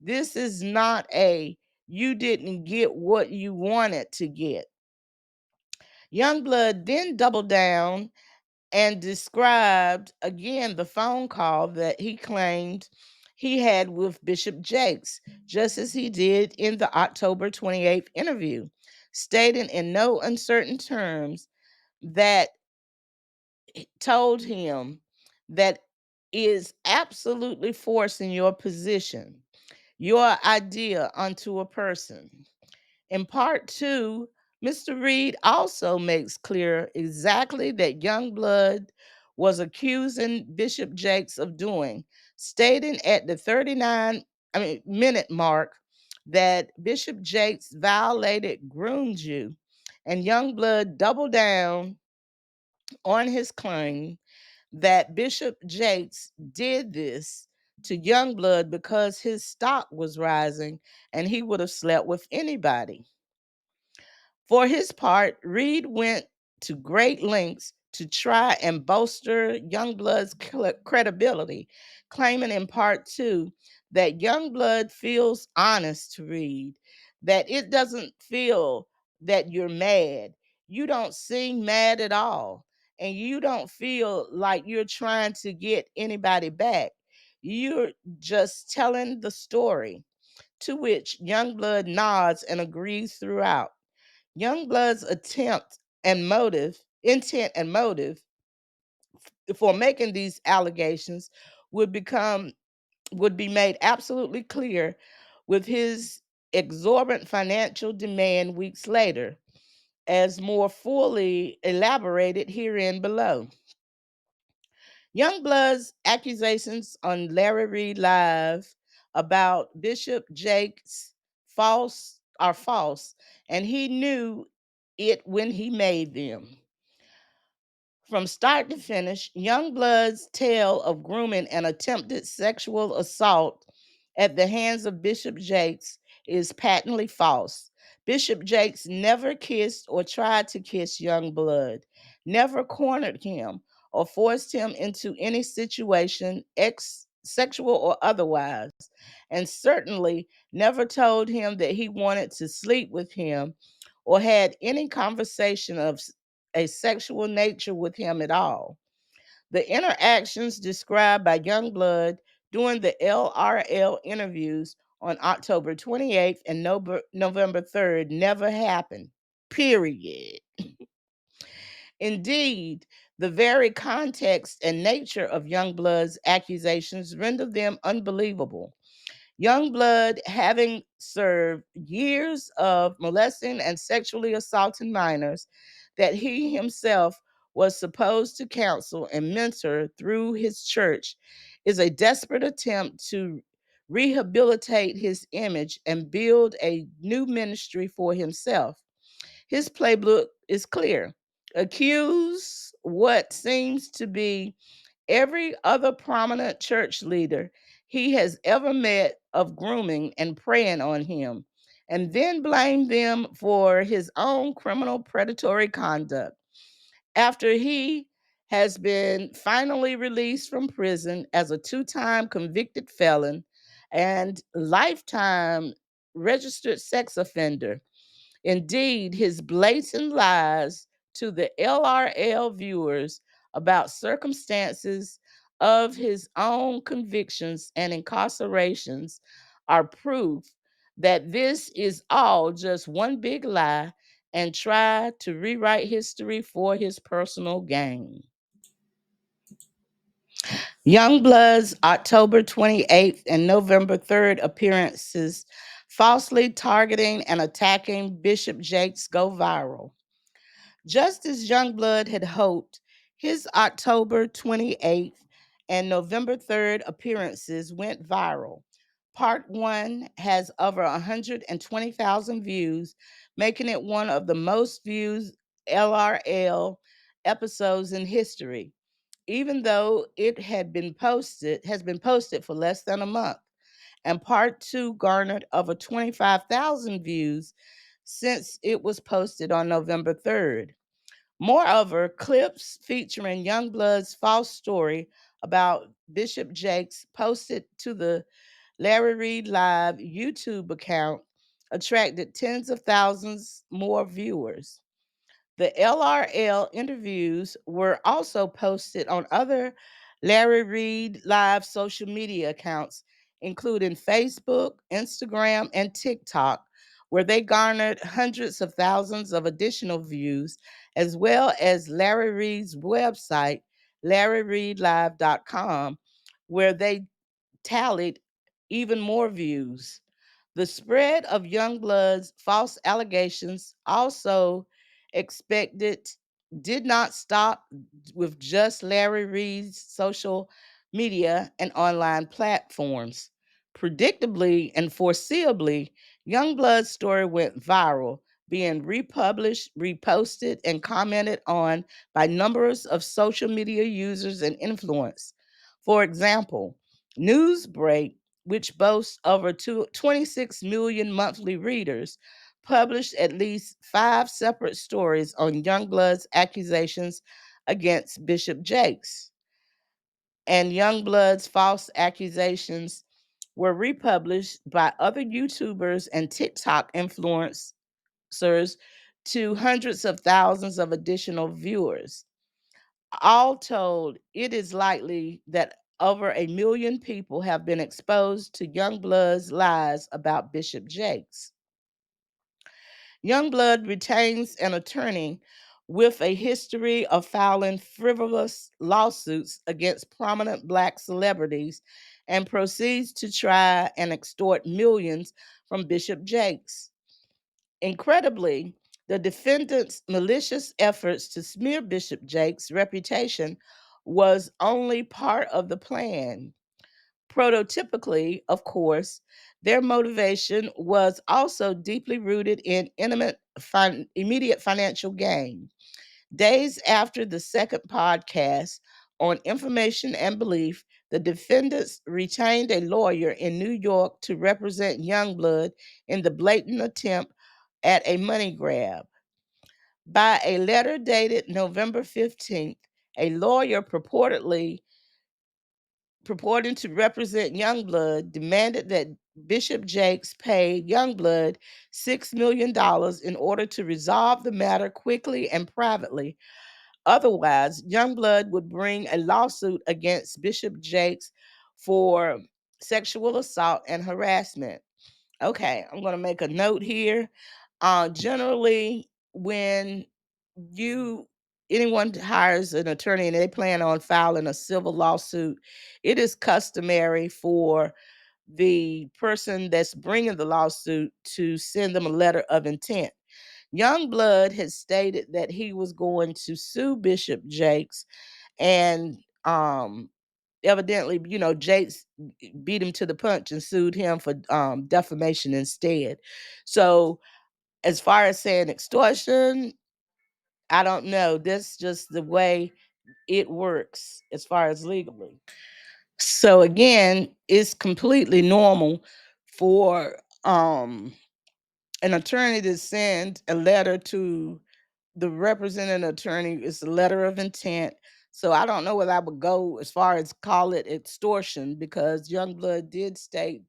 This is not a you didn't get what you wanted to get. Youngblood then doubled down and described again the phone call that he claimed he had with Bishop Jakes, just as he did in the October 28th interview, stating in no uncertain terms that told him that is absolutely forcing your position, your idea onto a person. In part two, Mr. Reed also makes clear exactly that Youngblood was accusing Bishop Jakes of doing, stating at the 39-minute mark that Bishop Jakes violated, groomed you, and Youngblood doubled down on his claim that Bishop Jakes did this to Youngblood because his stock was rising and he would have slept with anybody. For his part, Reed went to great lengths to try and bolster Youngblood's credibility, claiming in part two that Youngblood feels honest to Reed, that it doesn't feel that you're mad. You don't seem mad at all, and you don't feel like you're trying to get anybody back. You're just telling the story, to which Youngblood nods and agrees throughout. Youngblood's intent and motive for making these allegations would become would be made absolutely clear with his exorbitant financial demand weeks later, as more fully elaborated herein below. Youngblood's accusations on Larry Reed Live about Bishop Jakes false, and he knew it when he made them. From start to finish, Youngblood's tale of grooming and attempted sexual assault at the hands of Bishop Jakes is patently false. Bishop Jakes never kissed or tried to kiss Youngblood. never cornered him or forced him into any situation, sexual or otherwise, and certainly never told him that he wanted to sleep with him or had any conversation of a sexual nature with him at all. The interactions described by Youngblood during the LRL interviews on October 28th and November 3rd never happened. Period. Indeed, the very context and nature of Youngblood's accusations render them unbelievable. Youngblood, having served years of molesting and sexually assaulting minors that he himself was supposed to counsel and mentor through his church, is a desperate attempt to rehabilitate his image and build a new ministry for himself. His playbook is clear: accuse what seems to be every other prominent church leader he has ever met of grooming and preying on him, and then blame them for his own criminal predatory conduct. After he has been finally released from prison as a two-time convicted felon and lifetime registered sex offender. Indeed, his blatant lies to the LRL viewers about circumstances of his own convictions and incarcerations are proof that this is all just one big lie and try to rewrite history for his personal gain. Youngblood's October 28th and November 3rd appearances falsely targeting and attacking Bishop Jakes go viral. Just as Youngblood had hoped, his October 28th and November 3rd appearances went viral. Part 1 has over 120,000 views, making it one of the most viewed LRL episodes in history, even though it has been posted for less than a month. And part 2 garnered over 25,000 views since it was posted on November 3rd. Moreover, clips featuring Youngblood's false story about Bishop Jakes posted to the Larry Reed Live YouTube account attracted tens of thousands more viewers. The LRL interviews were also posted on other Larry Reed Live social media accounts, including Facebook, Instagram, and TikTok, where they garnered hundreds of thousands of additional views, as well as Larry Reed's website, LarryReedLive.com, where they tallied even more views. The spread of Youngblood's false allegations also expected did not stop with just Larry Reed's social media and online platforms. Predictably and foreseeably, Youngblood's story went viral, being republished, reposted, and commented on by numbers of social media users and influencers. For example, Newsbreak, which boasts over 26 million monthly readers, published at least 5 separate stories on Youngblood's accusations against Bishop Jakes. And Youngblood's false accusations were republished by other YouTubers and TikTok influencers to hundreds of thousands of additional viewers. All told, it is likely that over 1 million people have been exposed to Youngblood's lies about Bishop Jakes. Youngblood retains an attorney with a history of filing frivolous lawsuits against prominent Black celebrities and proceeds to try and extort millions from Bishop Jakes. Incredibly, the defendant's malicious efforts to smear Bishop Jakes' reputation was only part of the plan. Prototypically, of course, their motivation was also deeply rooted in immediate financial gain. Days after the second podcast on information and belief, the defendants retained a lawyer in New York to represent Youngblood in the blatant attempt at a money grab. By a letter dated November 15th, a lawyer purporting to represent Youngblood demanded that Bishop Jakes pay Youngblood $6 million in order to resolve the matter quickly and privately. Otherwise, Youngblood would bring a lawsuit against Bishop Jakes for sexual assault and harassment. Okay, I'm going to make a note here. Generally, when you anyone hires an attorney and they plan on filing a civil lawsuit, it is customary for the person that's bringing the lawsuit to send them a letter of intent. Youngblood had stated that he was going to sue Bishop Jakes, and evidently, Jakes beat him to the punch and sued him for defamation instead. So, as far as saying extortion, I don't know. That's just the way it works as far as legally. So again, it's completely normal for an attorney to send a letter to the representing attorney. It's a letter of intent. So I don't know whether I would go as far as call it extortion, because Youngblood did state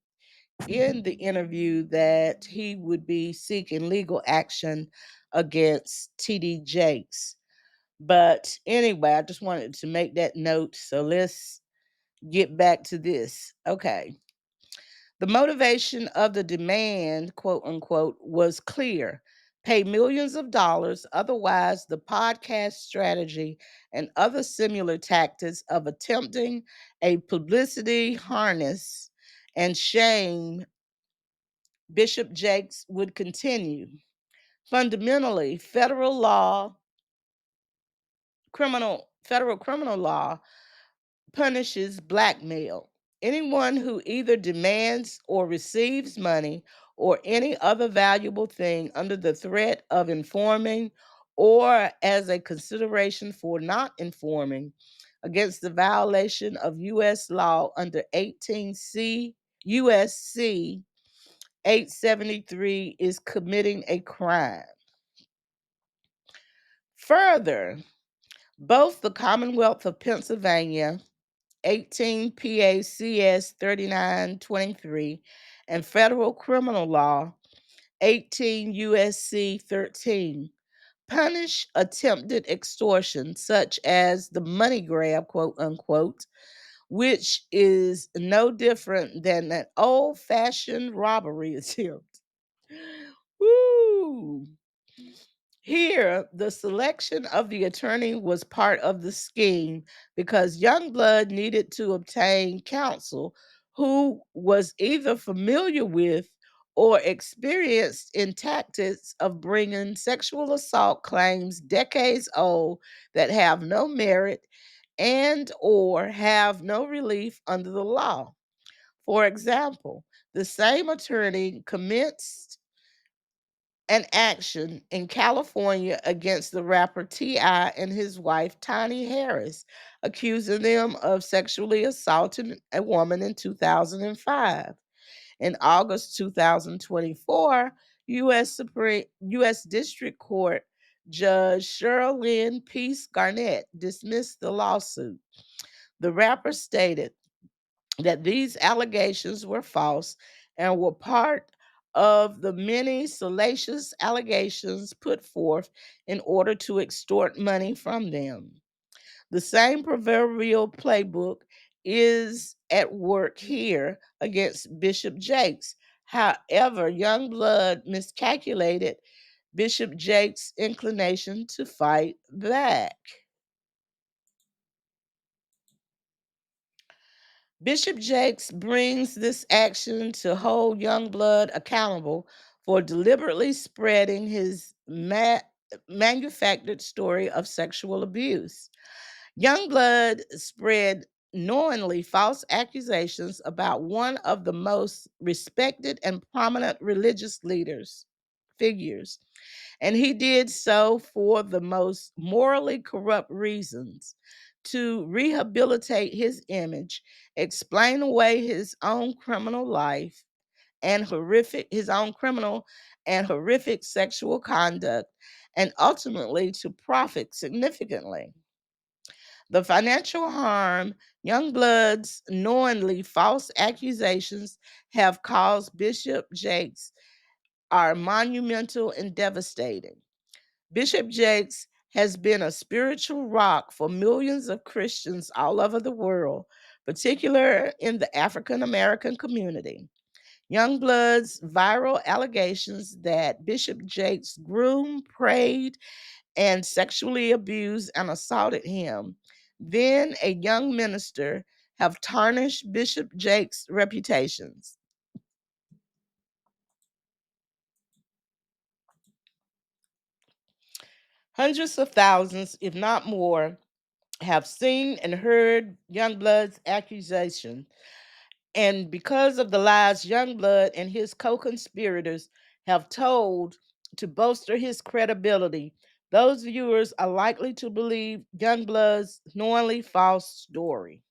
in the interview that he would be seeking legal action against TD Jakes. But anyway, I just wanted to make that note. So let's get back to this. Okay. The motivation of the demand, quote unquote, was clear: pay millions of dollars, otherwise, the podcast strategy and other similar tactics of attempting a publicity harness and shame Bishop Jakes would continue. Fundamentally, federal criminal law punishes blackmail. Anyone who either demands or receives money or any other valuable thing under the threat of informing or as a consideration for not informing against the violation of U.S. law under 18 USC 873 is committing a crime. Further, both the Commonwealth of Pennsylvania 18 PACS 3923 and federal criminal law 18 USC 13 punish attempted extortion, such as the money grab, quote unquote, which is no different than an old fashioned robbery attempt. Woo! Here, the selection of the attorney was part of the scheme because Youngblood needed to obtain counsel who was either familiar with or experienced in tactics of bringing sexual assault claims decades old that have no merit and or have no relief under the law. For example, the same attorney commenced an action in California against the rapper T.I. and his wife Tiny Harris, accusing them of sexually assaulting a woman in 2005. In August 2024, U.S. District Court Judge Sherilyn Peace Garnett dismissed the lawsuit. The rapper stated that these allegations were false and were part of the many salacious allegations put forth in order to extort money from them. The same proverbial playbook is at work here against Bishop Jakes. However, Youngblood miscalculated Bishop Jakes' inclination to fight back. Bishop Jakes brings this action to hold Youngblood accountable for deliberately spreading his manufactured story of sexual abuse. Youngblood spread knowingly false accusations about one of the most respected and prominent religious figures, and he did so for the most morally corrupt reasons: to rehabilitate his image, explain away his own criminal life, and horrific, his own criminal and horrific sexual conduct, and ultimately to profit significantly. The financial harm Youngblood's knowingly false accusations have caused Bishop Jakes are monumental and devastating. Bishop Jakes has been a spiritual rock for millions of Christians all over the world, particularly in the African American community. Youngblood's viral allegations that Bishop Jakes groomed, preyed, and sexually abused and assaulted him, then a young minister, have tarnished Bishop Jakes' reputations. Hundreds of thousands, if not more, have seen and heard Youngblood's accusation. And because of the lies Youngblood and his co conspirators have told to bolster his credibility, those viewers are likely to believe Youngblood's knowingly false story.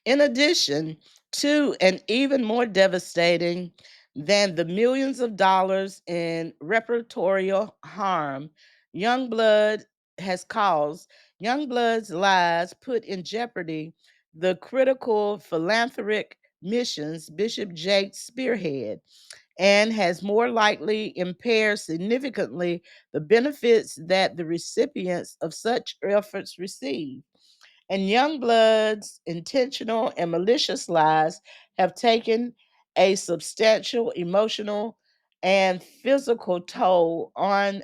In addition to, and even more devastating than the millions of dollars in reputational harm Youngblood has caused, Youngblood's lies put in jeopardy the critical philanthropic missions Bishop Jakes spearhead, and has more likely impaired significantly the benefits that the recipients of such efforts receive. And Youngblood's intentional and malicious lies have taken a substantial emotional and physical toll on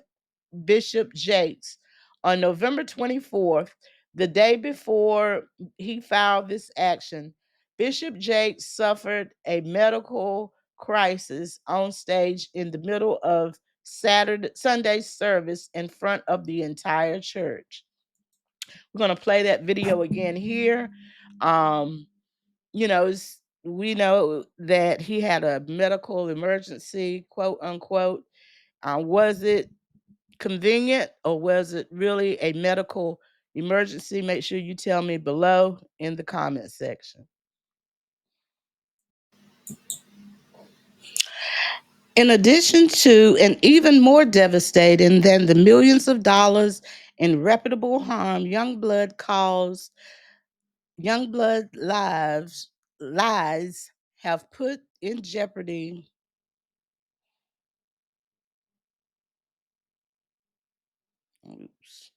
Bishop Jakes. On November 24th, the day before he filed this action, Bishop Jakes suffered a medical crisis on stage in the middle of Sunday service in front of the entire church. We're going to play that video again here. Um, we know that he had a medical emergency, quote unquote. Was it convenient or was it really a medical emergency? Make sure you tell me below in the comment section. In addition to, and even more devastating than the millions of dollars in reputable harm Youngblood caused, Youngblood lies have put in jeopardy. Oops.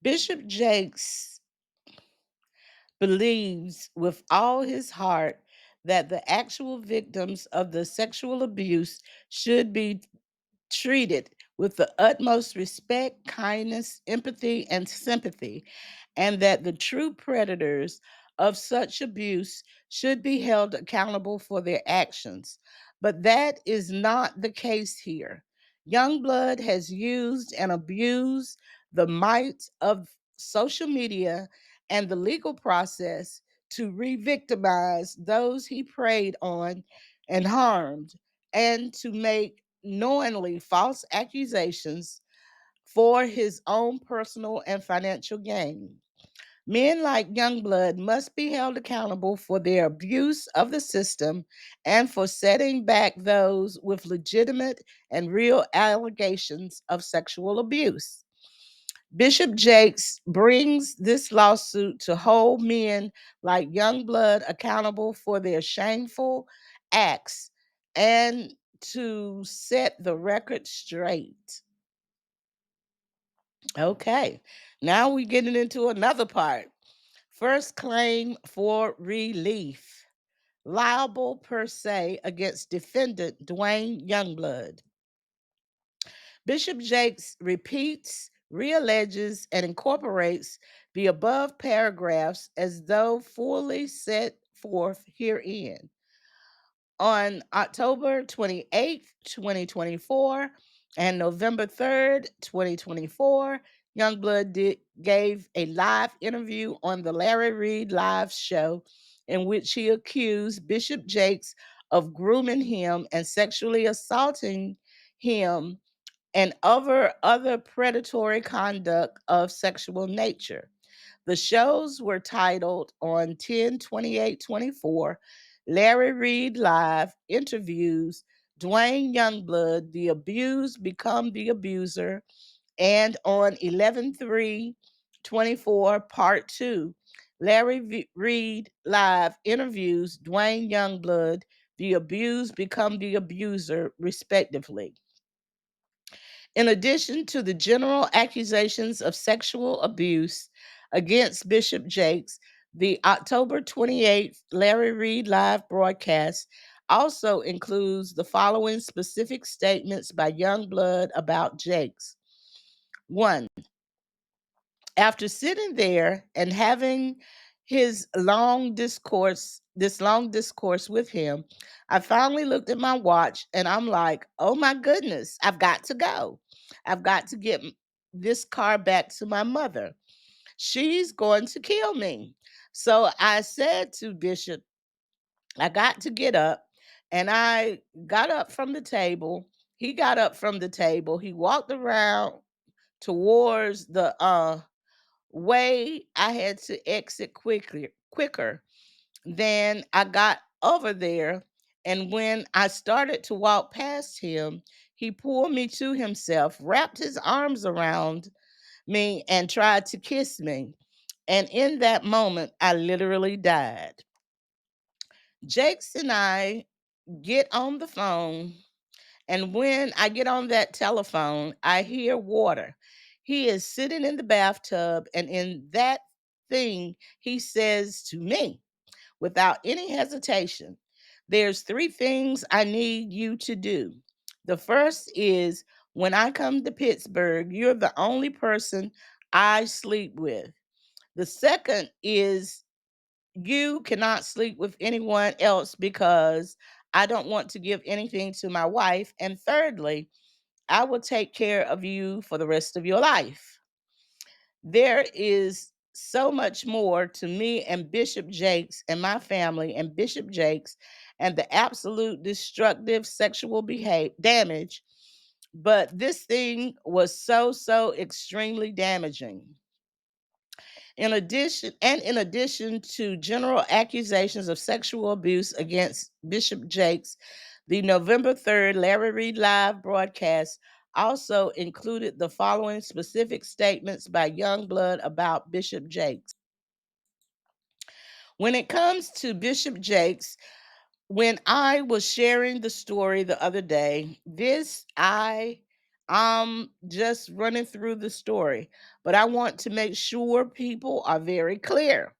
Bishop Jakes believes with all his heart that the actual victims of the sexual abuse should be treated with the utmost respect, kindness, empathy, and sympathy, and that the true predators of such abuse should be held accountable for their actions. But that is not the case here. Youngblood has used and abused the might of social media and the legal process to re victimize those he preyed on and harmed, and to make knowingly false accusations for his own personal and financial gain. Men like Youngblood must be held accountable for their abuse of the system and for setting back those with legitimate and real allegations of sexual abuse. Bishop Jakes brings this lawsuit to hold men like Youngblood accountable for their shameful acts and to set the record straight. Okay, now we're getting into another part. First claim for relief. Liable per se against defendant Duane Youngblood. Bishop Jakes repeats, realleges, and incorporates the above paragraphs as though fully set forth herein. On October 28th, 2024, and November 3rd, 2024, gave a live interview on the Larry Reed Live show in which he accused Bishop Jakes of grooming him and sexually assaulting him and other predatory conduct of sexual nature. The shows were titled on 10/28/24, Larry Reed Live Interviews, Duane Youngblood, The Abused Become the Abuser, and on 11/3/24, Part 2, Reed Live Interviews, Duane Youngblood, The Abused Become the Abuser, respectively. In addition to the general accusations of sexual abuse against Bishop Jakes, the October 28th Larry Reed Live broadcast also includes the following specific statements by Youngblood about Jakes. One, after sitting there and having this long discourse with him, I finally looked at my watch and I'm like, oh my goodness, I've got to go. I've got to get this car back to my mother. She's going to kill me. So I said to Bishop, I got to get up, and I got up from the table. He got up from the table. He walked around towards the way I had to exit quicker. Then I got over there, and when I started to walk past him, he pulled me to himself, wrapped his arms around me, and tried to kiss me. And in that moment, I literally died. Jakes and I get on the phone, and when I get on that telephone, I hear water. He is sitting in the bathtub, and in that thing, he says to me, without any hesitation, there's three things I need you to do. The first is, when I come to Pittsburgh, you're the only person I sleep with. The second is, you cannot sleep with anyone else because I don't want to give anything to my wife. And thirdly, I will take care of you for the rest of your life. There is so much more to me and Bishop Jakes and my family and Bishop Jakes and the absolute destructive sexual damage. But this thing was so extremely damaging. In addition to general accusations of sexual abuse against Bishop Jakes, the November 3rd Larry Reed Live broadcast also included the following specific statements by Youngblood about Bishop Jakes. When it comes to Bishop Jakes, when I was sharing the story the other day, I'm just running through the story, but I want to make sure people are very clear.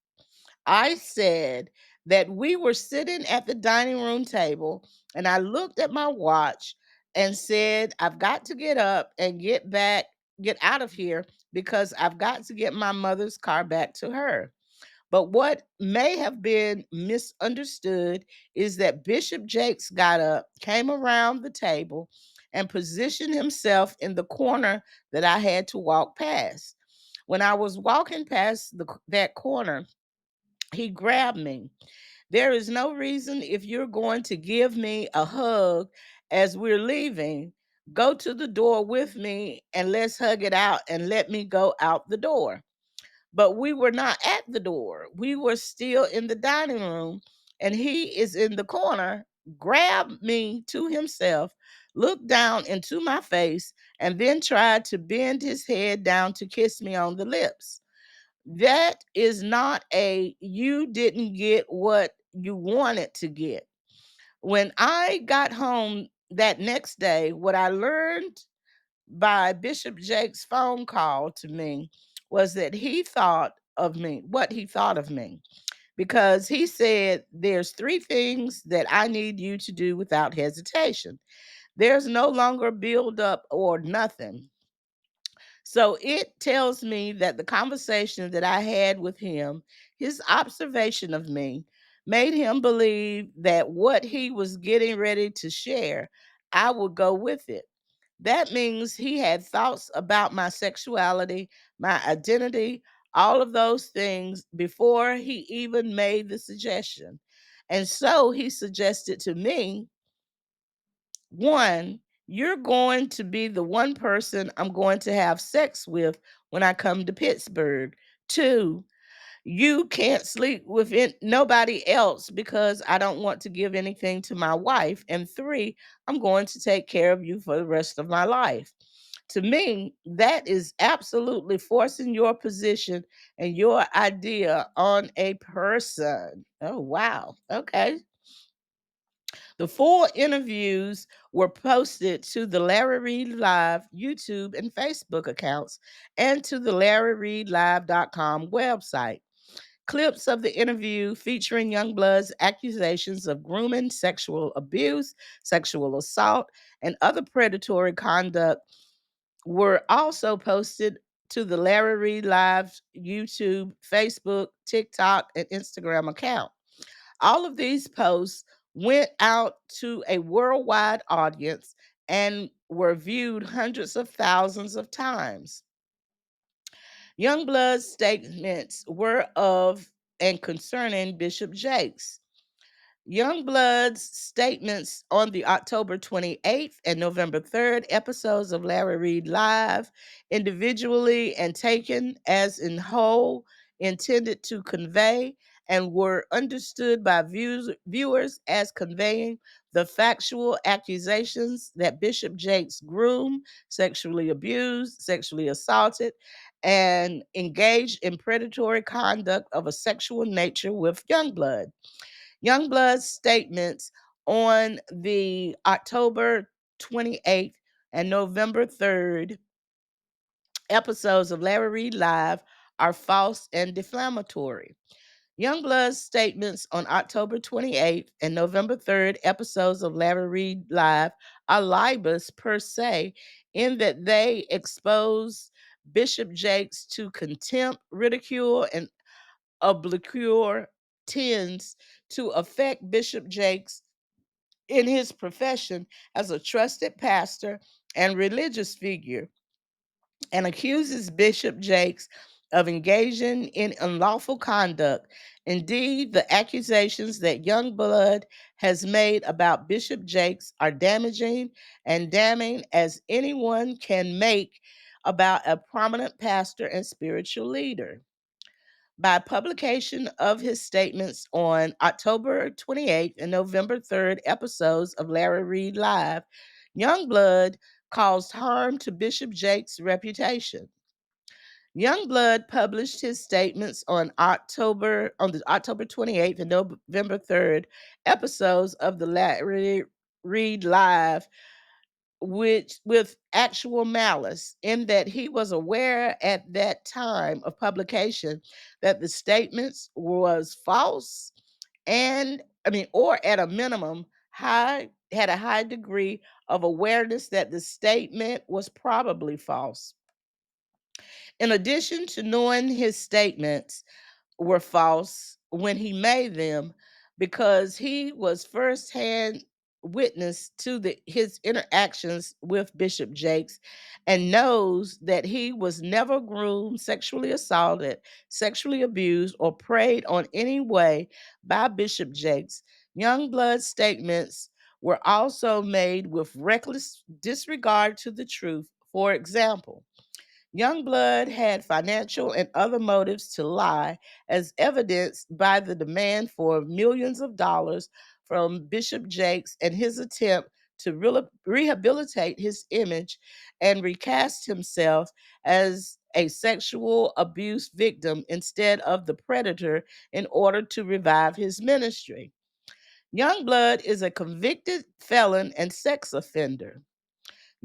I said that we were sitting at the dining room table, and I looked at my watch and said, I've got to get up and get out of here because I've got to get my mother's car back to her. But what may have been misunderstood is that Bishop Jakes got up, came around the table, and positioned himself in the corner that I had to walk past. When I was walking past that corner, he grabbed me. There is no reason, if you're going to give me a hug as we're leaving, go to the door with me and let's hug it out and let me go out the door. But we were not at the door. We were still in the dining room, and he is in the corner, grabbed me to himself, looked down into my face, and then tried to bend his head down to kiss me on the lips. That is not a you didn't get what you wanted to get. When I got home that next day, what I learned by Bishop Jake's phone call to me was that he thought of me, what he thought of me, because he said, there's three things that I need you to do without hesitation. There's no longer build up or nothing. So it tells me that the conversation that I had with him, his observation of me, made him believe that what he was getting ready to share, I would go with it. That means he had thoughts about my sexuality, my identity, all of those things before he even made the suggestion. And so he suggested to me, one, You're going to be the one person I'm going to have sex with when I come to Pittsburgh. 2, you can't sleep with nobody else because I don't want to give anything to my wife. And 3, I'm going to take care of you for the rest of my life. To me, that is absolutely forcing your position and your idea on a person. Oh, wow. Okay. The full interviews were posted to the Larry Reed Live YouTube and Facebook accounts and to the LarryReedLive.com website. Clips of the interview featuring Youngblood's accusations of grooming, sexual abuse, sexual assault, and other predatory conduct were also posted to the Larry Reed Live YouTube, Facebook, TikTok, and Instagram account. All of these posts went out to a worldwide audience and were viewed hundreds of thousands of times. Youngblood's statements were of and concerning Bishop Jakes. Youngblood's statements on the October 28th and November 3rd episodes of Larry Reed Live, individually and taken as in whole, intended to convey and were understood by viewers as conveying the factual accusations that Bishop Jakes groomed, sexually abused, sexually assaulted, and engaged in predatory conduct of a sexual nature with Youngblood. Youngblood's statements on the October 28th and November 3rd episodes of Larry Reed Live are false and defamatory. Youngblood's statements on October 28th and November 3rd episodes of Larry Reed Live are libelous per se, in that they expose Bishop Jakes to contempt, ridicule, and obloquy tends to affect Bishop Jakes in his profession as a trusted pastor and religious figure, and accuses Bishop Jakes of engaging in unlawful conduct. Indeed, the accusations that Youngblood has made about Bishop Jakes are damaging and damning as anyone can make about a prominent pastor and spiritual leader. By publication of his statements on October 28th and November 3rd episodes of Larry Reed Live, Youngblood caused harm to Bishop Jakes' reputation. Youngblood published his statements on the October 28th and November 3rd episodes of the Larry Reed Live, which with actual malice, in that he was aware at that time of publication that the statements was false, and or at a minimum high had a high degree of awareness that the statement was probably false. In addition to knowing his statements were false when he made them, because he was firsthand witness to his interactions with Bishop Jakes and knows that he was never groomed, sexually assaulted, sexually abused, or preyed on any way by Bishop Jakes. Youngblood's statements were also made with reckless disregard to the truth. For example, Youngblood had financial and other motives to lie, as evidenced by the demand for millions of dollars from Bishop Jakes and his attempt to rehabilitate his image and recast himself as a sexual abuse victim instead of the predator in order to revive his ministry. Youngblood is a convicted felon and sex offender.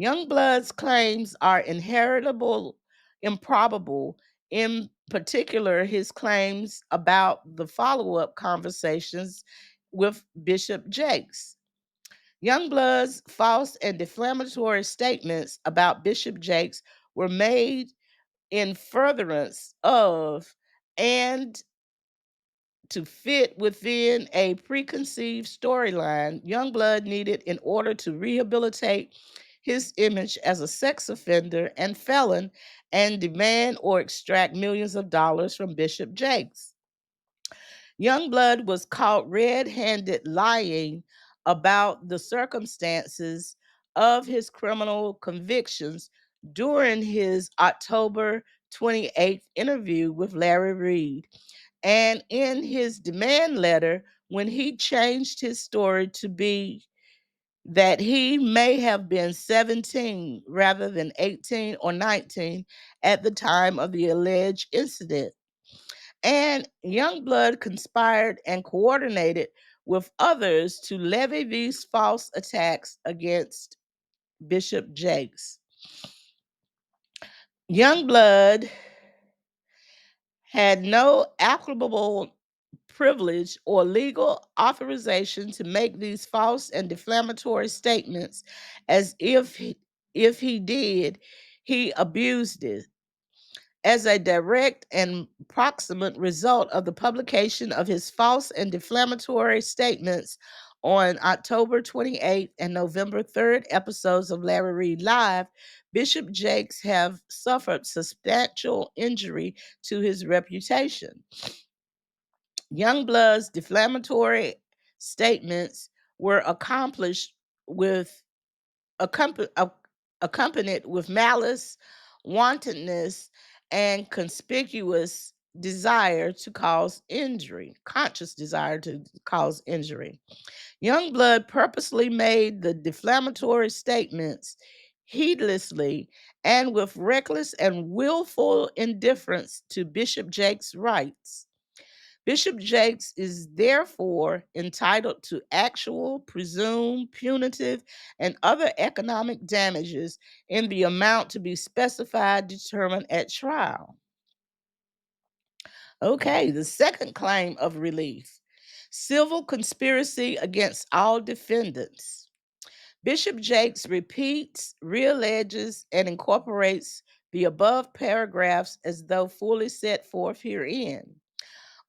Youngblood's claims are inheritable, improbable, in particular, his claims about the follow up conversations with Bishop Jakes. Youngblood's false and defamatory statements about Bishop Jakes were made in furtherance of and to fit within a preconceived storyline Youngblood needed in order to rehabilitate his image as a sex offender and felon and demand or extract millions of dollars from Bishop Jakes. Youngblood was caught red handed lying about the circumstances of his criminal convictions during his October 28th interview with Larry Reed. And in his demand letter, when he changed his story to be that he may have been 17 rather than 18 or 19 at the time of the alleged incident. And Youngblood conspired and coordinated with others to levy these false attacks against Bishop Jakes. Youngblood had no applicable privilege or legal authorization to make these false and defamatory statements, as if he did, he abused it. As a direct and proximate result of the publication of his false and defamatory statements on October 28th and November 3rd episodes of Larry Reed Live, Bishop Jakes have suffered substantial injury to his reputation. Youngblood's defamatory statements were with accompa- ac- accompanied with malice, wantonness, and conscious desire to cause injury. Youngblood purposely made the defamatory statements heedlessly and with reckless and willful indifference to Bishop Jakes' rights. Bishop Jakes is therefore entitled to actual, presumed, punitive, and other economic damages in the amount to be specified determined at trial. Okay, the second claim of relief: civil conspiracy against all defendants. Bishop Jakes repeats, realleges, and incorporates the above paragraphs as though fully set forth herein.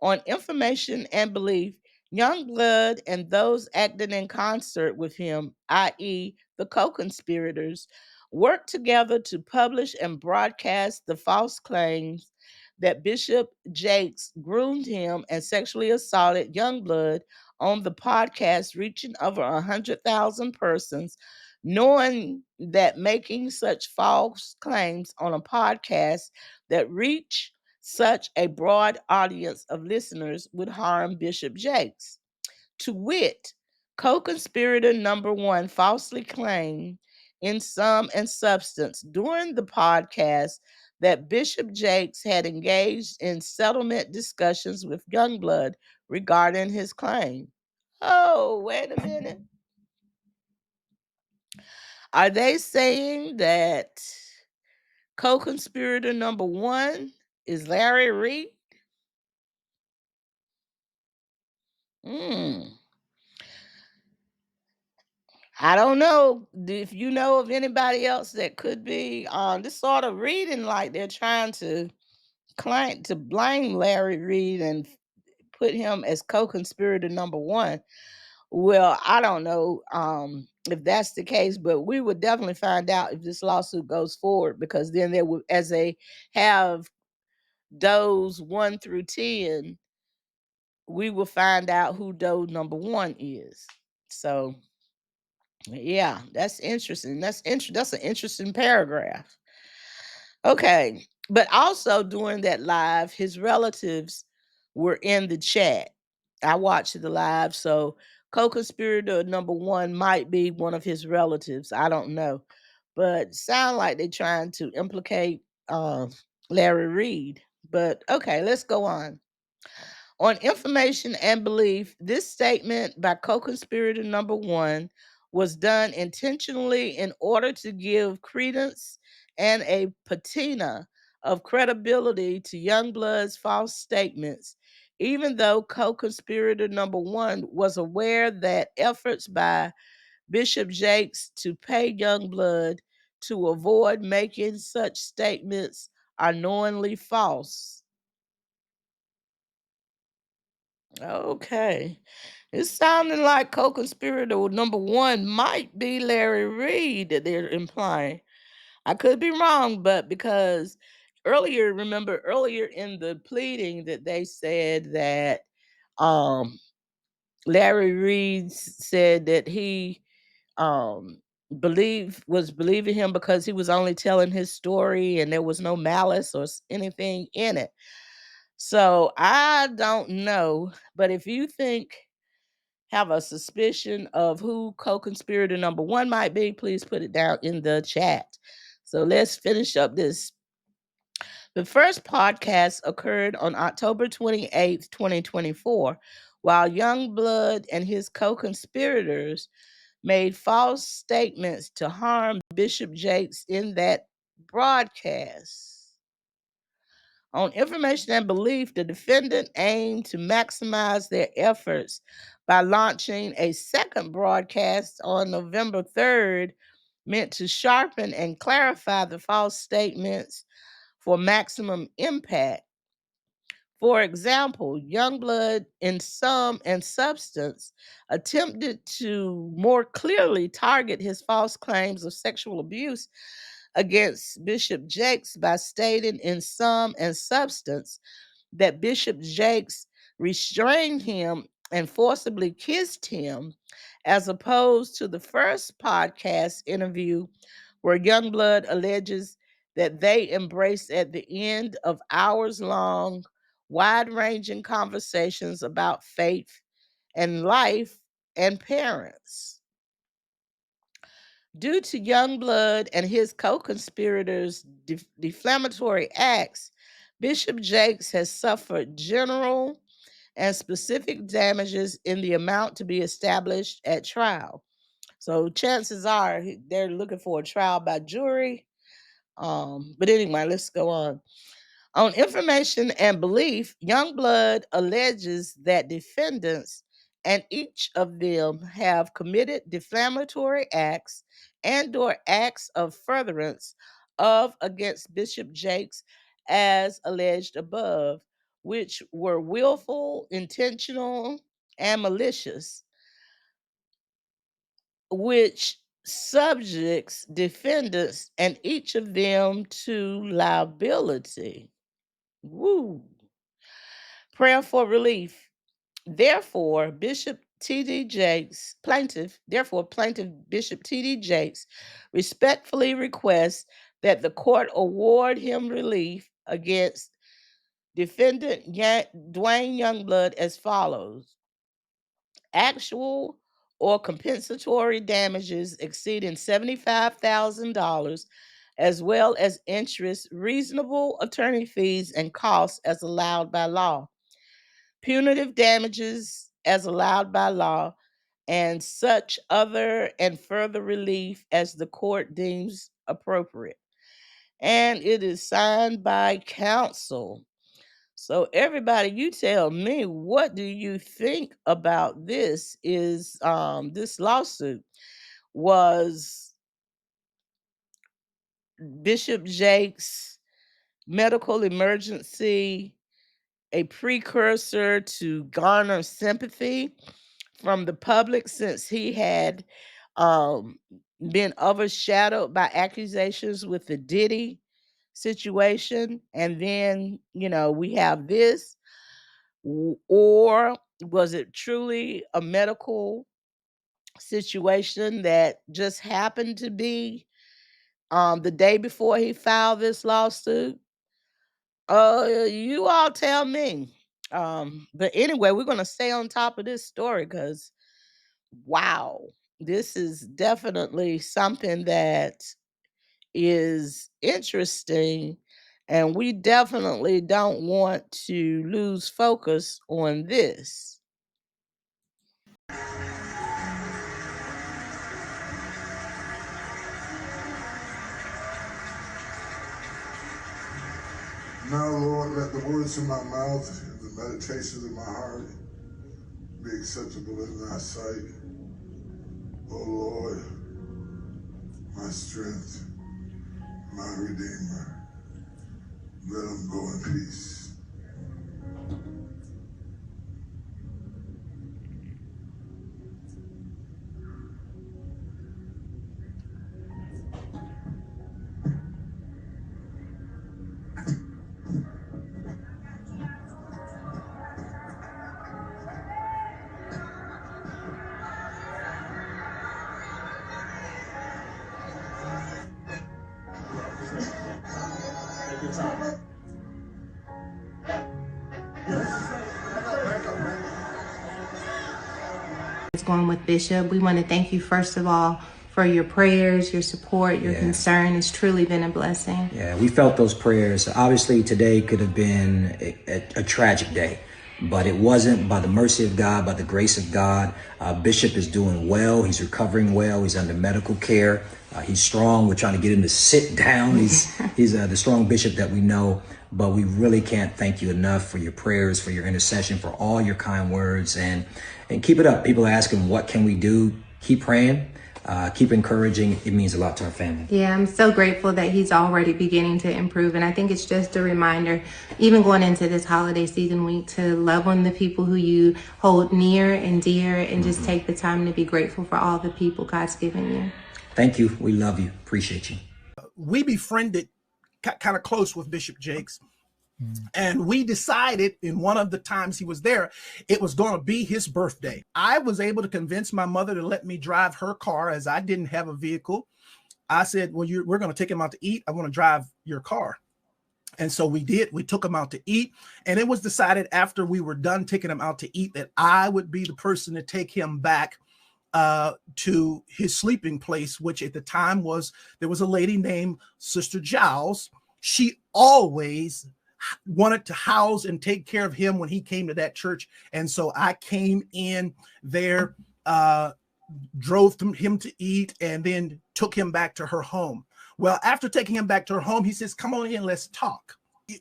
On information and belief, Youngblood and those acting in concert with him, i.e., the co conspirators, worked together to publish and broadcast the false claims that Bishop Jakes groomed him and sexually assaulted Youngblood on the podcast, reaching over 100,000 persons, knowing that making such false claims on a podcast that reach such a broad audience of listeners would harm Bishop Jakes. To wit, co conspirator number one falsely claimed in sum and substance during the podcast that Bishop Jakes had engaged in settlement discussions with Youngblood regarding his claim. Oh, wait a minute. Are they saying that co conspirator number one is Larry Reed? Hmm. I don't know if you know of anybody else that could be this sort of reading like they're trying to blame Larry Reed and put him as co-conspirator number one. Well, I don't know if that's the case, but we would definitely find out if this lawsuit goes forward, because then they would, as they have does 1 through 10, we will find out who doe number one is. So yeah, that's interesting. That's an interesting paragraph. Okay. But also during that live, his relatives were in the chat. I watched the live, so co-conspirator number one might be one of his relatives. I don't know. But sound like they're trying to implicate Larry Reed. But okay, let's go on. On information and belief, this statement by co conspirator number one was done intentionally in order to give credence and a patina of credibility to Youngblood's false statements, even though co conspirator number one was aware that efforts by Bishop Jakes to pay Youngblood to avoid making such statements are knowingly false. Okay. It's sounding like co-conspirator number one might be Larry Reed that they're implying. I could be wrong, but because earlier in the pleading that they said that um Larry Reed said that he um was believing him because he was only telling his story and there was no malice or anything in it. So I don't know, but if you have a suspicion of who co-conspirator number one might be, please put it down in the chat. So let's finish up this. The first podcast occurred on October 28th, 2024, while Youngblood and his co-conspirators made false statements to harm Bishop Jakes in that broadcast. On information and belief, the defendant aimed to maximize their efforts by launching a second broadcast on November 3rd, meant to sharpen and clarify the false statements for maximum impact. For example, Youngblood, in sum and substance, attempted to more clearly target his false claims of sexual abuse against Bishop Jakes by stating in sum and substance that Bishop Jakes restrained him and forcibly kissed him, as opposed to the first podcast interview where Youngblood alleges that they embraced at the end of hours-long, wide-ranging conversations about faith and life and parents. Due to Youngblood and his co-conspirators' defamatory acts, Bishop Jakes has suffered general and specific damages in the amount to be established at trial. So chances are they're looking for a trial by jury. But anyway, let's go on. On information and belief, Youngblood alleges that defendants and each of them have committed defamatory acts and/or acts of furtherance of against Bishop Jakes as alleged above, which were willful, intentional, and malicious, which subjects defendants and each of them to liability. Woo. Prayer for relief. Therefore, plaintiff Bishop T.D. Jakes respectfully requests that the court award him relief against defendant Duane Youngblood as follows: actual or compensatory damages exceeding $75,000, as well as interest, reasonable attorney fees, and costs as allowed by law. Punitive damages as allowed by law, and such other and further relief as the court deems appropriate. And it is signed by counsel. So everybody, you tell me, what do you think about this? Is this lawsuit, was Bishop Jakes' medical emergency a precursor to garner sympathy from the public, since he had um, been overshadowed by accusations with the Diddy situation? And then, we have this. Or was it truly a medical situation that just happened to be the day before he filed this lawsuit? You all tell me. But anyway, we're gonna stay on top of this story because wow, this is definitely something that is interesting, and we definitely don't want to lose focus on this. Now, Lord, let the words of my mouth and the meditations of my heart be acceptable in thy sight. O Lord, my strength, my redeemer. Let them go in peace. It's going with Bishop. We want to thank you, first of all, for your prayers, your support, your concern. It's truly been a blessing. Yeah, we felt those prayers. Obviously, today could have been a tragic day, but it wasn't. By the mercy of God, by the grace of God, Bishop is doing well. He's recovering well. He's under medical care. He's strong. We're trying to get him to sit down. He's the strong bishop that we know. But we really can't thank you enough for your prayers, for your intercession, for all your kind words, and keep it up. People are asking, what can we do? Keep praying. Keep encouraging. It means a lot to our family. Yeah, I'm so grateful that he's already beginning to improve. And I think it's just a reminder, even going into this holiday season week, to love on the people who you hold near and dear, and just take the time to be grateful for all the people God's given you. Thank you. We love you. Appreciate you. We befriended kind of close with Bishop Jakes. And we decided in one of the times he was there, it was going to be his birthday. I was able to convince my mother to let me drive her car, as I didn't have a vehicle. I said, well, we're going to take him out to eat. I want to drive your car. And so we did. We took him out to eat. And it was decided after we were done taking him out to eat that I would be the person to take him back to his sleeping place, which at the time there was a lady named Sister Giles. She always wanted to house and take care of him when he came to that church. And so I came in there, drove him to eat, and then took him back to her home. Well, after taking him back to her home, he says, come on in, let's talk.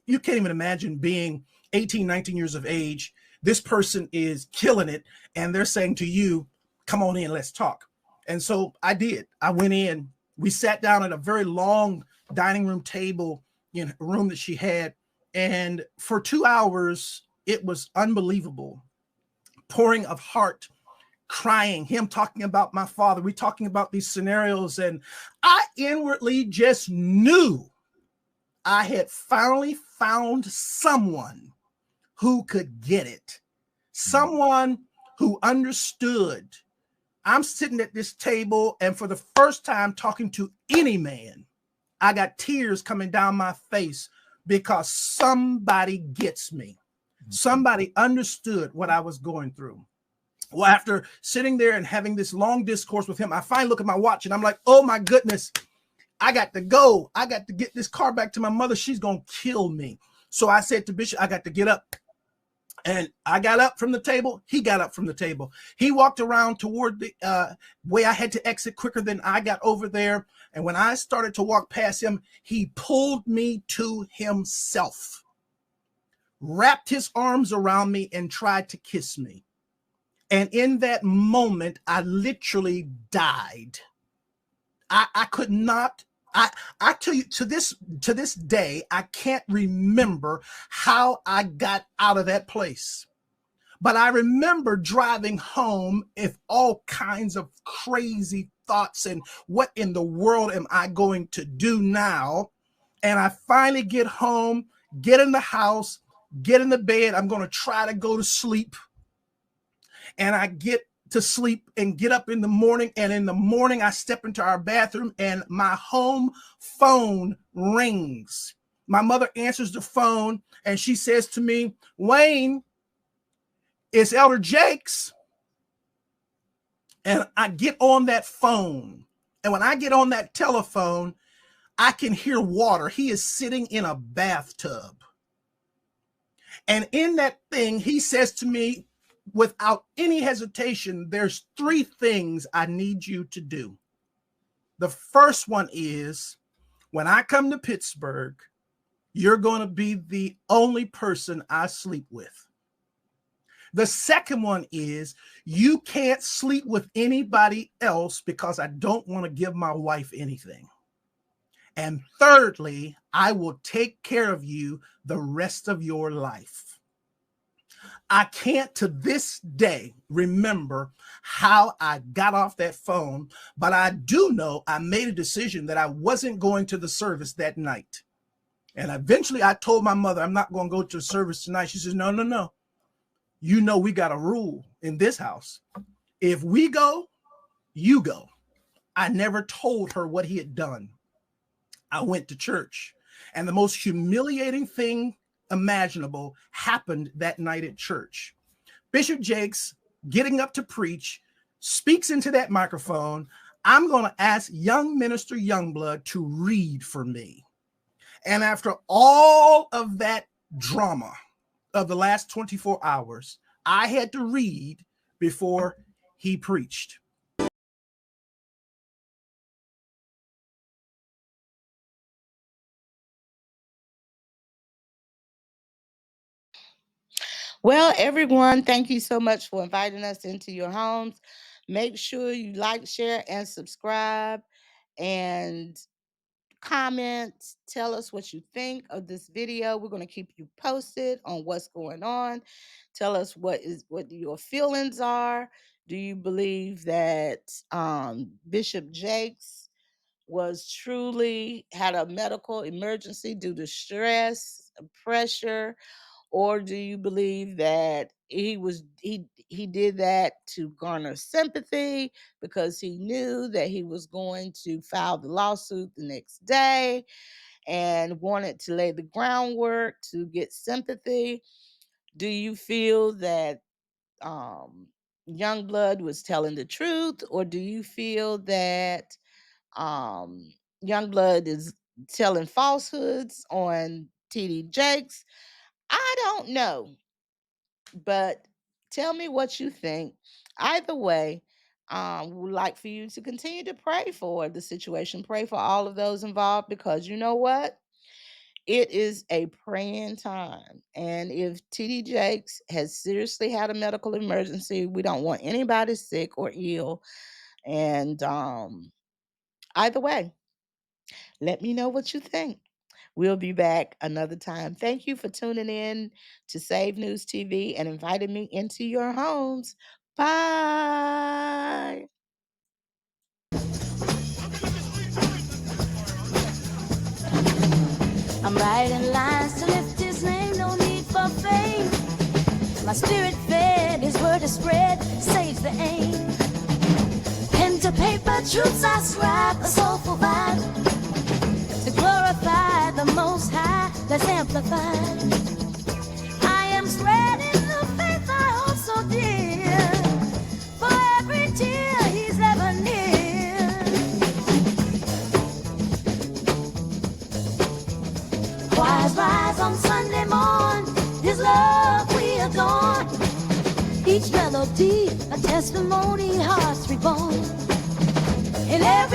You can't even imagine being 18, 19 years of age. This person is killing it. And they're saying to you, come on in, let's talk. And so I did. I went in. We sat down at a very long dining room table in a room that she had. And for 2 hours, it was unbelievable. Pouring of heart, crying, him talking about my father. We talking about these scenarios. And I inwardly just knew I had finally found someone who could get it. Someone who understood. I'm sitting at this table, and for the first time talking to any man, I got tears coming down my face because somebody gets me. Somebody understood what I was going through. Well, after sitting there and having this long discourse with him, I finally look at my watch and I'm like, oh my goodness, I got to go. I got to get this car back to my mother. She's going to kill me. So I said to Bishop, I got to get up. And I got up from the table. He got up from the table. He walked around toward the way I had to exit quicker than I got over there. And when I started to walk past him, he pulled me to himself, wrapped his arms around me, and tried to kiss me. And in that moment, I literally died. I could not. I tell you, to this day, I can't remember how I got out of that place. But I remember driving home with all kinds of crazy thoughts and what in the world am I going to do now? And I finally get home, get in the house, get in the bed. I'm going to try to go to sleep. And I get to sleep and get up in the morning. And in the morning, I step into our bathroom and my home phone rings. My mother answers the phone and she says to me, Wayne, it's Elder Jakes. And I get on that phone. And when I get on that telephone, I can hear water. He is sitting in a bathtub. And in that thing, he says to me, without any hesitation, there's 3 things I need you to do. The first one is, when I come to Pittsburgh, you're going to be the only person I sleep with. The second one is, you can't sleep with anybody else because I don't want to give my wife anything. And thirdly, I will take care of you the rest of your life. I can't to this day remember how I got off that phone, but I do know I made a decision that I wasn't going to the service that night. And eventually I told my mother, I'm not going to go to the service tonight. She says, no. You know, we got a rule in this house. If we go, you go. I never told her what he had done. I went to church. And the most humiliating thing imaginable happened that night at church. Bishop Jakes, getting up to preach, speaks into that microphone. I'm going to ask young minister Youngblood to read for me. And after all of that drama of the last 24 hours, I had to read before he preached. Well, everyone, thank you so much for inviting us into your homes. Make sure you like, share, and subscribe, and comment. Tell us what you think of this video. We're going to keep you posted on what's going on. Tell us what your feelings are. Do you believe that Bishop Jakes was truly had a medical emergency due to stress, pressure, or do you believe that he did that to garner sympathy because he knew that he was going to file the lawsuit the next day and wanted to lay the groundwork to get sympathy? Do you feel that Youngblood was telling the truth, or do you feel that um, Youngblood is telling falsehoods on TD Jakes? I don't know, but tell me what you think. Either way, we would like for you to continue to pray for the situation. Pray for all of those involved, because you know what? It is a praying time. And if TD Jakes has seriously had a medical emergency, we don't want anybody sick or ill. And either way, let me know what you think. We'll be back another time. Thank you for tuning in to Save News TV and inviting me into your homes. Bye. I'm writing lines to lift his name, no need for fame. My spirit fed, his word is spread, saves the aim. Pen to paper, truths I scribe, a soulful vibe. To glorify the Most High, let's amplify. I am spreading the faith I hold so dear. For every tear he's ever near. Choirs rise on Sunday morn, his love we adorn. Each melody a testimony, hearts reborn. In every